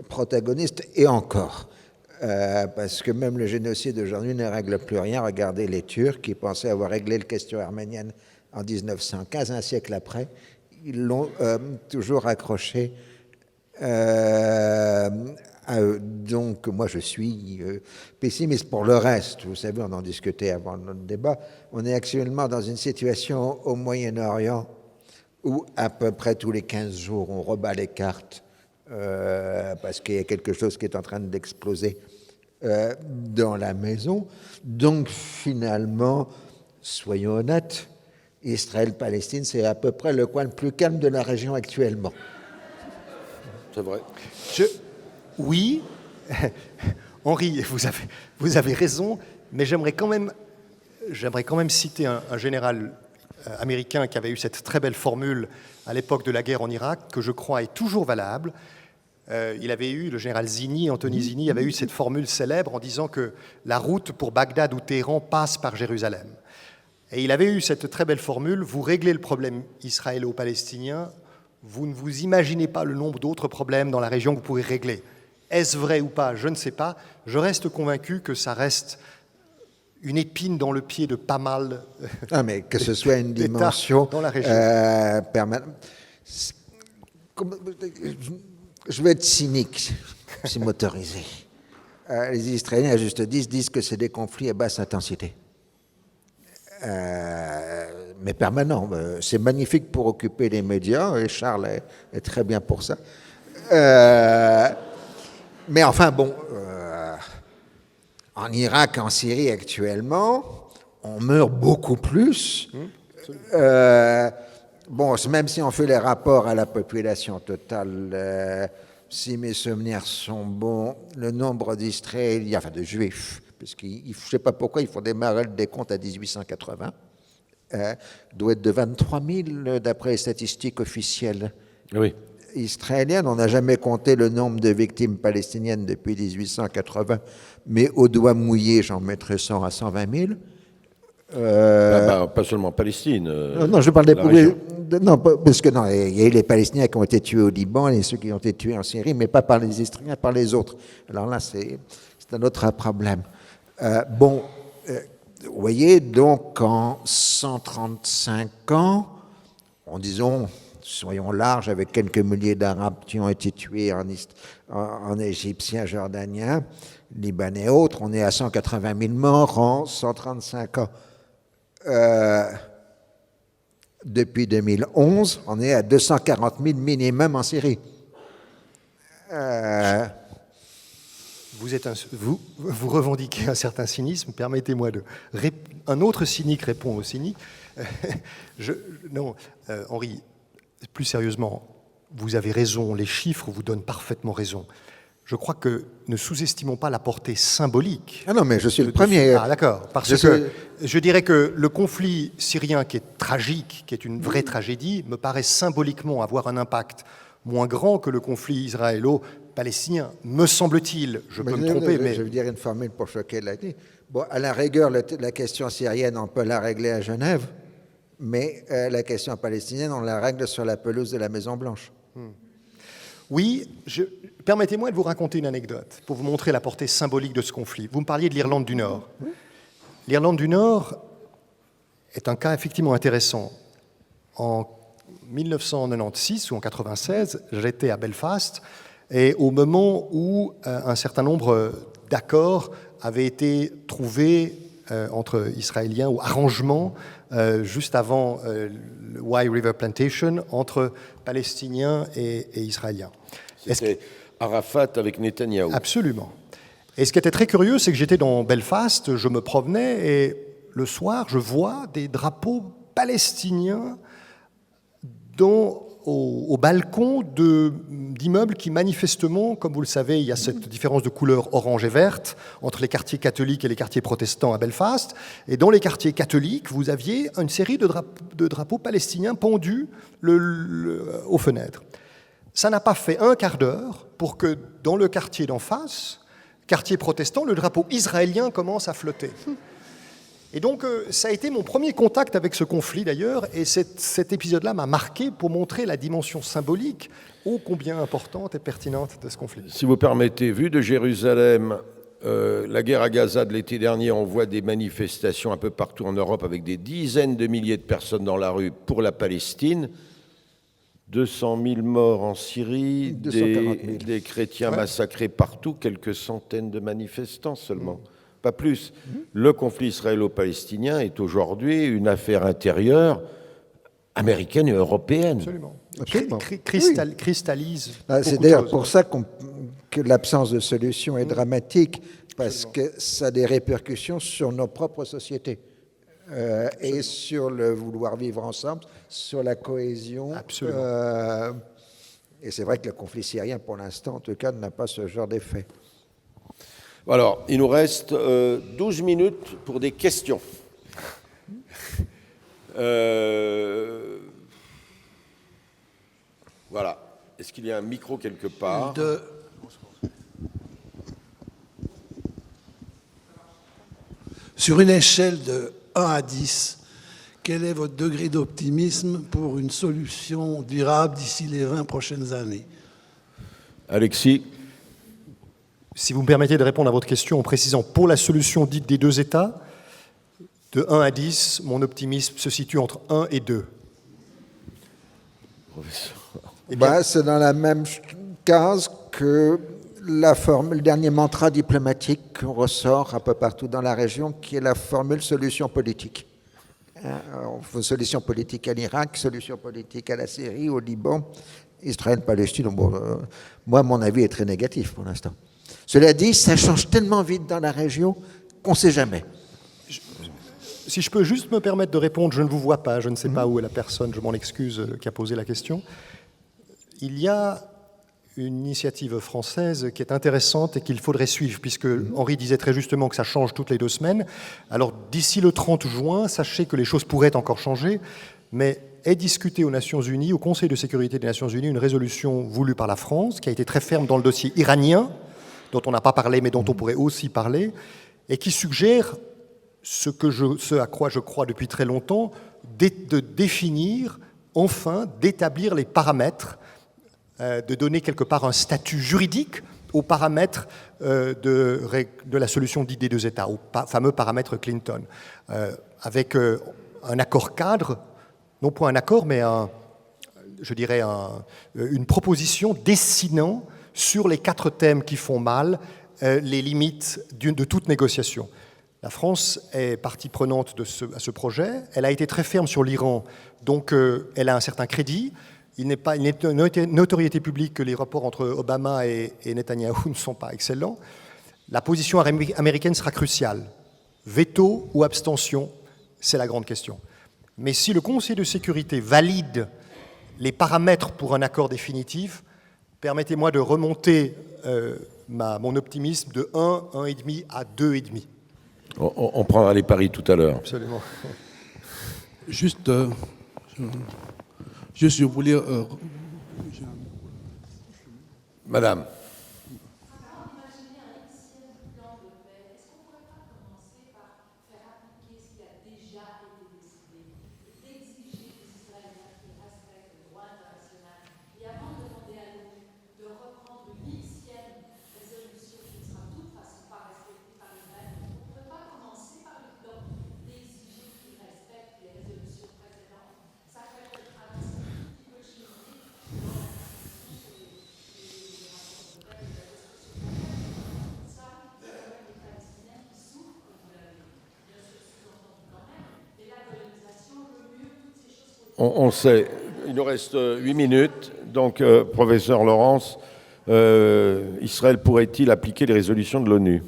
B: protagonistes, et encore. Parce que même le génocide aujourd'hui ne règle plus rien. Regardez les Turcs qui pensaient avoir réglé la question arménienne en 1915, un siècle après, ils l'ont toujours accroché à eux. Donc moi je suis pessimiste. Pour le reste, vous savez, on en discutait avant notre débat, on est actuellement dans une situation au Moyen-Orient où à peu près tous les 15 jours on rebat les cartes parce qu'il y a quelque chose qui est en train d'exploser dans la maison. Donc finalement, soyons honnêtes, Israël-Palestine, c'est à peu près le coin le plus calme de la région actuellement.
A: C'est vrai.
C: Oui, Henri, vous avez raison, mais j'aimerais quand même citer un général américain qui avait eu cette très belle formule à l'époque de la guerre en Irak, que je crois est toujours valable. Il avait eu, le général Zinni, Anthony Zinni, avait eu cette formule célèbre en disant que la route pour Bagdad ou Téhéran passe par Jérusalem. Et il avait eu cette très belle formule: vous réglez le problème israélo-palestinien, vous ne vous imaginez pas le nombre d'autres problèmes dans la région que vous pourrez régler. Est-ce vrai ou pas? Je ne sais pas. Je reste convaincu que ça reste une épine dans le pied de pas mal.
B: Mais que ce soit une dimension
C: dans la région
B: permanente. Je vais être cynique, si m'autoriser. Les Israéliens, à juste disent que c'est des conflits à basse intensité. Mais permanents. C'est magnifique pour occuper les médias, et Charles est très bien pour ça. Mais enfin, bon, en Irak, en Syrie actuellement, on meurt beaucoup plus. Bon, même si on fait les rapports à la population totale, si mes souvenirs sont bons, le nombre d'Israéliens, enfin de Juifs, parce que je ne sais pas pourquoi ils font démarrer le décompte à 1880, doit être de 23 000 d'après les statistiques officielles.
A: Oui.
B: Israélienne. On n'a jamais compté le nombre de victimes palestiniennes depuis 1880, mais au doigt mouillé, j'en mettrais 100 à 120 000.
A: Pas seulement Palestine.
B: Non, je parle des... Non, parce que non, il y a eu les Palestiniens qui ont été tués au Liban et ceux qui ont été tués en Syrie, mais pas par les Israéliens, par les autres. Alors là, c'est un autre problème. Vous voyez, donc en 135 ans, disons, soyons larges, avec quelques milliers d'Arabes qui ont été tués en Égyptiens, Jordaniens, Libanais et autres, on est à 180 000 morts en 135 ans. Depuis 2011, on est à 240 000 minimum en Syrie.
C: Vous revendiquez un certain cynisme. Permettez-moi un autre cynique répond au cynique. Henri, plus sérieusement, vous avez raison. Les chiffres vous donnent parfaitement raison. Je crois que ne sous-estimons pas la portée symbolique.
B: Ah non, mais je suis le premier.
C: Ah d'accord, parce que je dirais que le conflit syrien, qui est tragique, qui est une vraie tragédie, me paraît symboliquement avoir un impact moins grand que le conflit israélo-palestinien, me semble-t-il. Je peux me tromper, mais...
B: Je veux dire une formule pour choquer la vie. Bon, à la rigueur, la question syrienne, on peut la régler à Genève, mais la question palestinienne, on la règle sur la pelouse de la Maison-Blanche.
C: Oui, permettez-moi de vous raconter une anecdote pour vous montrer la portée symbolique de ce conflit. Vous me parliez de l'Irlande du Nord. L'Irlande du Nord est un cas effectivement intéressant. En 1996 ou en 1996, j'étais à Belfast, et au moment où un certain nombre d'accords avaient été trouvés entre Israéliens, ou arrangements, juste avant le Wye River Plantation, entre Palestiniens et Israéliens.
A: C'était Arafat avec Netanyahou.
C: Absolument. Et ce qui était très curieux, c'est que j'étais dans Belfast, je me promenais, et le soir, je vois des drapeaux palestiniens au balcon d'immeubles qui manifestement, comme vous le savez, il y a cette différence de couleur orange et verte entre les quartiers catholiques et les quartiers protestants à Belfast. Et dans les quartiers catholiques, vous aviez une série de drapeaux palestiniens pendus aux fenêtres. Ça n'a pas fait un quart d'heure pour que dans le quartier d'en face, quartier protestant, le drapeau israélien commence à flotter. Et donc, ça a été mon premier contact avec ce conflit, d'ailleurs, et cet épisode-là m'a marqué pour montrer la dimension symbolique ô combien importante et pertinente de ce conflit.
A: Si vous permettez, vu de Jérusalem, la guerre à Gaza de l'été dernier, on voit des manifestations un peu partout en Europe avec des dizaines de milliers de personnes dans la rue pour la Palestine. 200 000 morts en Syrie,
B: 240 000.
A: Des chrétiens massacrés partout, quelques centaines de manifestants seulement. Pas plus. Le conflit israélo-palestinien est aujourd'hui une affaire intérieure américaine et européenne.
C: Absolument.
B: Absolument.
C: Cristallise.
B: C'est d'ailleurs pour ça que l'absence de solution est dramatique, parce que ça a des répercussions sur nos propres sociétés et sur le vouloir vivre ensemble, sur la cohésion.
C: Absolument.
B: Et c'est vrai que le conflit syrien, pour l'instant, en tout cas, n'a pas ce genre d'effet.
A: Alors, il nous reste 12 minutes pour des questions. Voilà. Est-ce qu'il y a un micro quelque part ?
D: Sur une échelle de 1 à 10, quel est votre degré d'optimisme pour une solution durable d'ici les 20 prochaines années ?
A: Alexis ?
C: Si vous me permettez de répondre à votre question en précisant, pour la solution dite des deux États, de 1 à 10, mon optimisme se situe entre 1 et 2.
B: C'est dans la même case que le dernier mantra diplomatique qu'on ressort un peu partout dans la région, qui est la formule solution politique. On fait solution politique à l'Irak, solution politique à la Syrie, au Liban, Israël, Palestine. Moi, mon avis est très négatif pour l'instant. Cela dit, ça change tellement vite dans la région qu'on ne sait jamais.
C: Si je peux juste me permettre de répondre, je ne vous vois pas, je ne sais pas où est la personne, je m'en excuse, qui a posé la question. Il y a une initiative française qui est intéressante et qu'il faudrait suivre, puisque Henri disait très justement que ça change toutes les 2 semaines. Alors d'ici le 30 juin, sachez que les choses pourraient encore changer, mais est discutée aux Nations Unies, au Conseil de sécurité des Nations Unies, une résolution voulue par la France, qui a été très ferme dans le dossier iranien, dont on n'a pas parlé, mais dont on pourrait aussi parler, et qui suggère ce à quoi je crois depuis très longtemps, de définir, enfin, d'établir les paramètres, de donner quelque part un statut juridique aux paramètres de la solution dite des 2 États, aux fameux paramètres Clinton, avec un accord cadre, non pas un accord, mais une proposition dessinant sur les 4 thèmes qui font mal les limites de toute négociation. La France est partie prenante à ce projet. Elle a été très ferme sur l'Iran, donc elle a un certain crédit. Il n'est pas une notoriété publique que les rapports entre Obama et Netanyahou ne sont pas excellents. La position américaine sera cruciale. Veto ou abstention, c'est la grande question. Mais si le Conseil de sécurité valide les paramètres pour un accord définitif, permettez-moi de remonter mon optimisme de 1, 1,5 à 2,5.
A: On prendra les paris tout à l'heure.
C: Absolument.
D: Juste, je voulais...
A: Madame. On sait, il nous reste 8 minutes, donc professeur Laurence, Israël pourrait-il appliquer les résolutions de l'ONU ?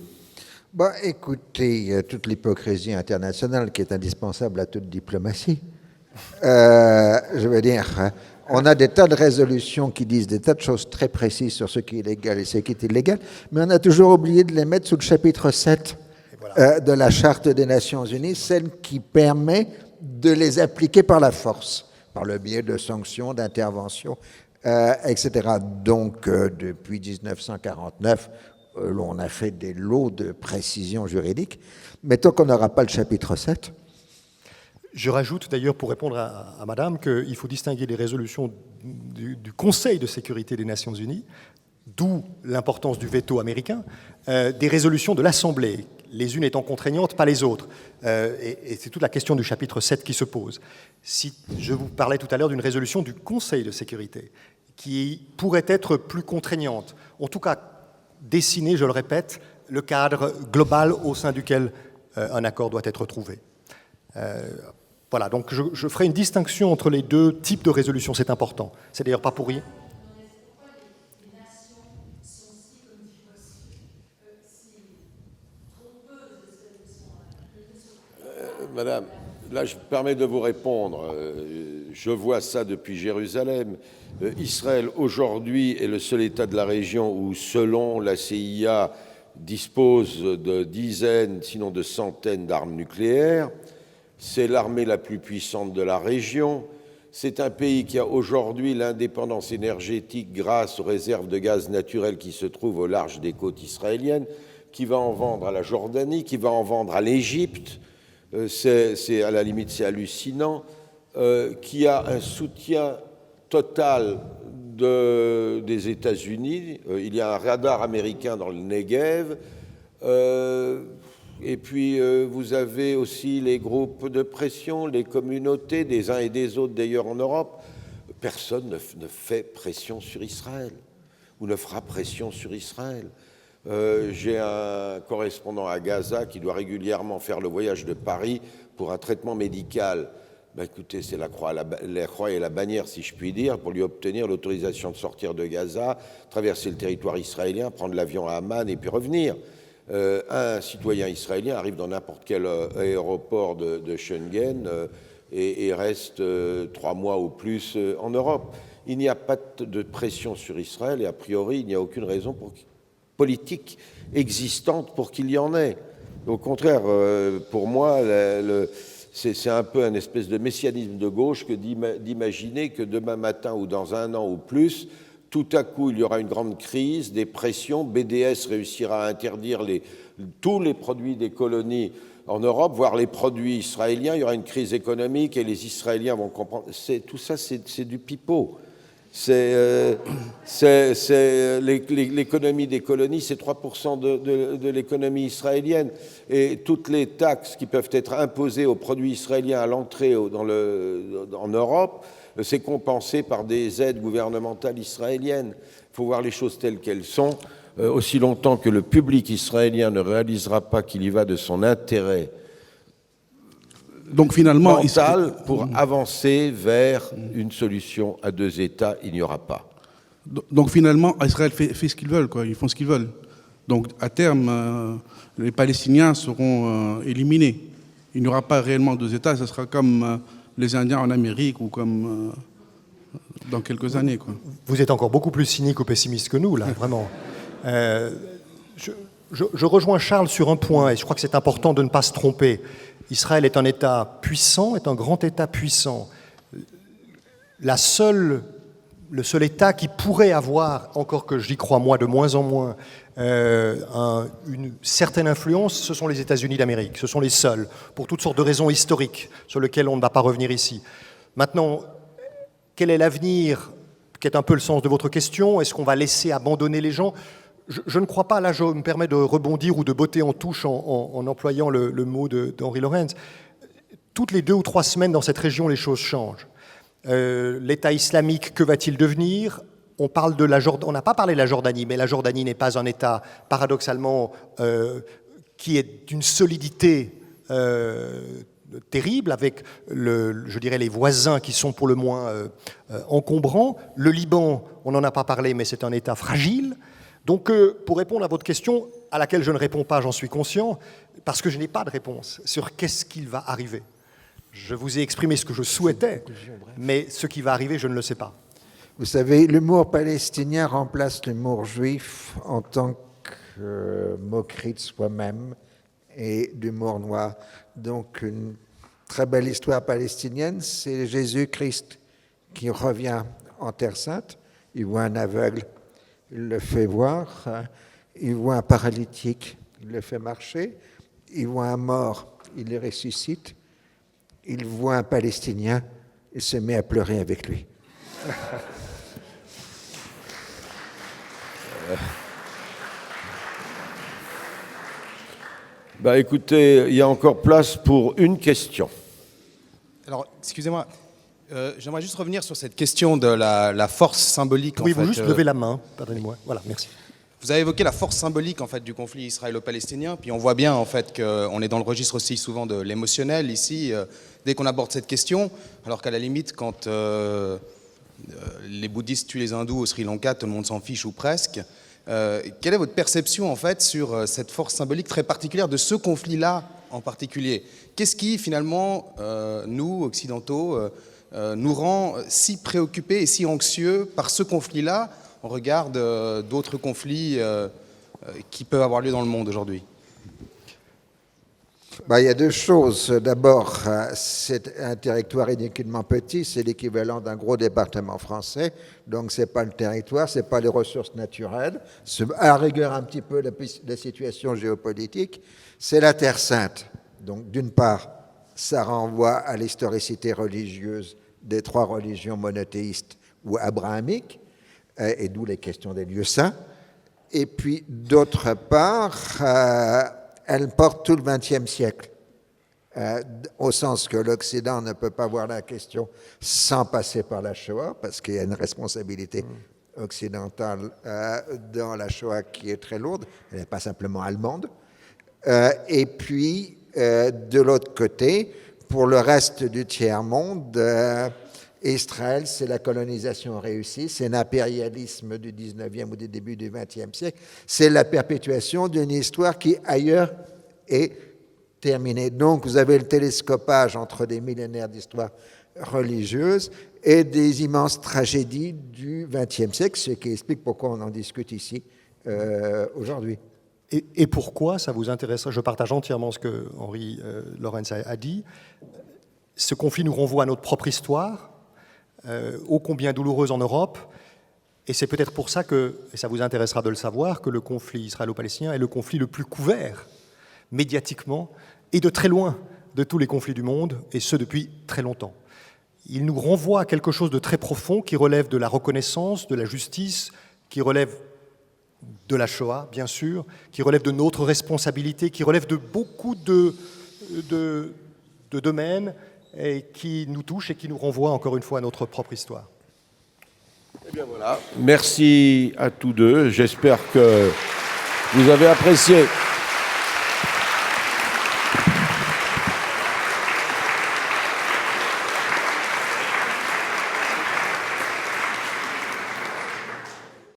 B: Écoutez, il y a toute l'hypocrisie internationale qui est indispensable à toute diplomatie. Je veux dire, On a des tas de résolutions qui disent des tas de choses très précises sur ce qui est légal et ce qui est illégal, mais on a toujours oublié de les mettre sous le chapitre 7 de la Charte des Nations Unies, celle qui permet de les appliquer par la force, par le biais de sanctions, d'interventions, etc. Donc, depuis 1949, on a fait des lots de précisions juridiques, mais tant qu'on n'aura pas le chapitre 7...
C: Je rajoute d'ailleurs, pour répondre à Madame, qu'il faut distinguer les résolutions du Conseil de sécurité des Nations Unies, d'où l'importance du veto américain, des résolutions de l'Assemblée, les unes étant contraignantes, pas les autres. Et c'est toute la question du chapitre 7 qui se pose. Si je vous parlais tout à l'heure d'une résolution du Conseil de sécurité, qui pourrait être plus contraignante, en tout cas dessiner, je le répète, le cadre global au sein duquel un accord doit être trouvé. Voilà, donc je ferai une distinction entre les deux types de résolutions, c'est important. C'est d'ailleurs pas pour rien.
A: Madame, là je me permets de vous répondre. Je vois ça depuis Jérusalem. Israël aujourd'hui est le seul État de la région où, selon la CIA, dispose de dizaines, sinon de centaines d'armes nucléaires. C'est l'armée la plus puissante de la région. C'est un pays qui a aujourd'hui l'indépendance énergétique grâce aux réserves de gaz naturel qui se trouvent au large des côtes israéliennes, qui va en vendre à la Jordanie, qui va en vendre à l'Égypte. C'est à la limite, c'est hallucinant. Qui a un soutien total des États-Unis. Il y a un radar américain dans le Negev. Et puis, vous avez aussi les groupes de pression, les communautés des uns et des autres, d'ailleurs en Europe. Personne ne fait pression sur Israël, ou ne fera pression sur Israël. J'ai un correspondant à Gaza qui doit régulièrement faire le voyage de Paris pour un traitement médical. Ben écoutez, c'est la croix et la bannière, si je puis dire, pour lui obtenir l'autorisation de sortir de Gaza, traverser le territoire israélien, prendre l'avion à Amman et puis revenir. Un citoyen israélien arrive dans n'importe quel aéroport de Schengen et reste 3 mois ou plus en Europe. Il n'y a pas de pression sur Israël et a priori, il n'y a aucune raison politique existante pour qu'il y en ait. Au contraire, pour moi, c'est un peu un espèce de messianisme de gauche que d'imaginer que demain matin ou dans 1 an ou plus, tout à coup, il y aura une grande crise, des pressions, BDS réussira à interdire tous les produits des colonies en Europe, voire les produits israéliens, il y aura une crise économique et les Israéliens vont comprendre. Tout ça, c'est du pipeau. L'économie des colonies, c'est 3% de l'économie israélienne. Et toutes les taxes qui peuvent être imposées aux produits israéliens à l'entrée en Europe, c'est compensé par des aides gouvernementales israéliennes. Il faut voir les choses telles qu'elles sont. Aussi longtemps que le public israélien ne réalisera pas qu'il y va de son intérêt
E: donc, finalement,
A: mental pour avancer vers une solution à 2 États, il n'y aura pas.
E: Donc finalement, Israël fait ce qu'ils veulent, quoi. Ils font ce qu'ils veulent. Donc à terme, les Palestiniens seront éliminés. Il n'y aura pas réellement 2 États, ce sera comme les Indiens en Amérique ou comme dans quelques années, quoi.
C: Vous êtes encore beaucoup plus cynique ou pessimiste que nous, là, vraiment. Je rejoins Charles sur un point, et je crois que c'est important de ne pas se tromper. Israël est un État puissant, est un grand État puissant. Le seul État qui pourrait avoir, encore que j'y crois moi de moins en moins, une certaine influence, ce sont les États-Unis d'Amérique. Ce sont les seuls, pour toutes sortes de raisons historiques sur lesquelles on ne va pas revenir ici. Maintenant, quel est l'avenir, qui est un peu le sens de votre question? Est-ce qu'on va laisser abandonner les gens? Je ne crois pas, là je me permets de rebondir ou de botter en touche en employant le mot d'Henri Lorenz. Toutes les 2 ou 3 semaines dans cette région, les choses changent. L'État islamique, que va-t-il devenir? On parle de la Jordanie, on n'a pas parlé de la Jordanie, mais la Jordanie n'est pas un État, paradoxalement, qui est d'une solidité terrible, avec, je dirais, les voisins qui sont pour le moins encombrants. Le Liban, on n'en a pas parlé, mais c'est un État fragile. Donc, pour répondre à votre question, à laquelle je ne réponds pas, j'en suis conscient, parce que je n'ai pas de réponse sur qu'est-ce qu'il va arriver. Je vous ai exprimé ce que je souhaitais, mais ce qui va arriver, je ne le sais pas.
B: Vous savez, l'humour palestinien remplace l'humour juif en tant que moquerie de soi-même et d'humour noir. Donc, une très belle histoire palestinienne, c'est Jésus-Christ qui revient en Terre Sainte. Il voit un aveugle, il le fait voir. Il voit un paralytique, il le fait marcher. Il voit un mort, il le ressuscite. Il voit un Palestinien, il se met à pleurer avec lui.
A: Bah, écoutez, il y a encore place pour une question.
F: Alors, excusez-moi, j'aimerais juste revenir sur cette question de la force symbolique.
C: Pouvez-vous juste lever la main? Pardonnez-moi. Voilà, merci.
F: Vous avez évoqué la force symbolique en fait du conflit israélo-palestinien, puis on voit bien en fait qu'on est dans le registre aussi souvent de l'émotionnel ici, dès qu'on aborde cette question, alors qu'à la limite, quand les bouddhistes tuent les hindous au Sri Lanka, tout le monde s'en fiche ou presque. Quelle est votre perception en fait sur cette force symbolique très particulière de ce conflit-là en particulier? Qu'est-ce qui finalement, nous, occidentaux, nous rend si préoccupés et si anxieux par ce conflit-là on regarde d'autres conflits qui peuvent avoir lieu dans le monde aujourd'hui?
B: Il y a deux choses. D'abord, c'est un territoire ridiculement petit, c'est l'équivalent d'un gros département français, donc ce n'est pas le territoire, ce n'est pas les ressources naturelles, à la rigueur un petit peu la situation géopolitique, c'est la Terre Sainte. Donc d'une part, ça renvoie à l'historicité religieuse des trois religions monothéistes ou abrahamiques, et d'où les questions des lieux saints. Et puis, d'autre part, elle porte tout le XXe siècle, au sens que l'Occident ne peut pas voir la question sans passer par la Shoah, parce qu'il y a une responsabilité occidentale dans la Shoah qui est très lourde, elle n'est pas simplement allemande. Et puis, de l'autre côté, pour le reste du tiers-monde, Israël, c'est la colonisation réussie, c'est l'impérialisme du 19e ou du début du 20e siècle, c'est la perpétuation d'une histoire qui, ailleurs, est terminée. Donc, vous avez le télescopage entre des millénaires d'histoire religieuse et des immenses tragédies du 20e siècle, ce qui explique pourquoi on en discute ici aujourd'hui.
C: Et pourquoi ça vous intéresse? Je partage entièrement ce que Henri Lorenz a dit. Ce conflit nous renvoie à notre propre histoire, ô combien douloureuse en Europe, et c'est peut-être pour ça que, et ça vous intéressera de le savoir, que le conflit israélo-palestinien est le conflit le plus couvert médiatiquement et de très loin de tous les conflits du monde, et ce depuis très longtemps. Il nous renvoie à quelque chose de très profond qui relève de la reconnaissance, de la justice, qui relève de la Shoah, bien sûr, qui relève de notre responsabilité, qui relève de beaucoup de domaines et qui nous touche et qui nous renvoie encore une fois à notre propre histoire.
A: Eh bien voilà, merci à tous deux. J'espère que vous avez apprécié.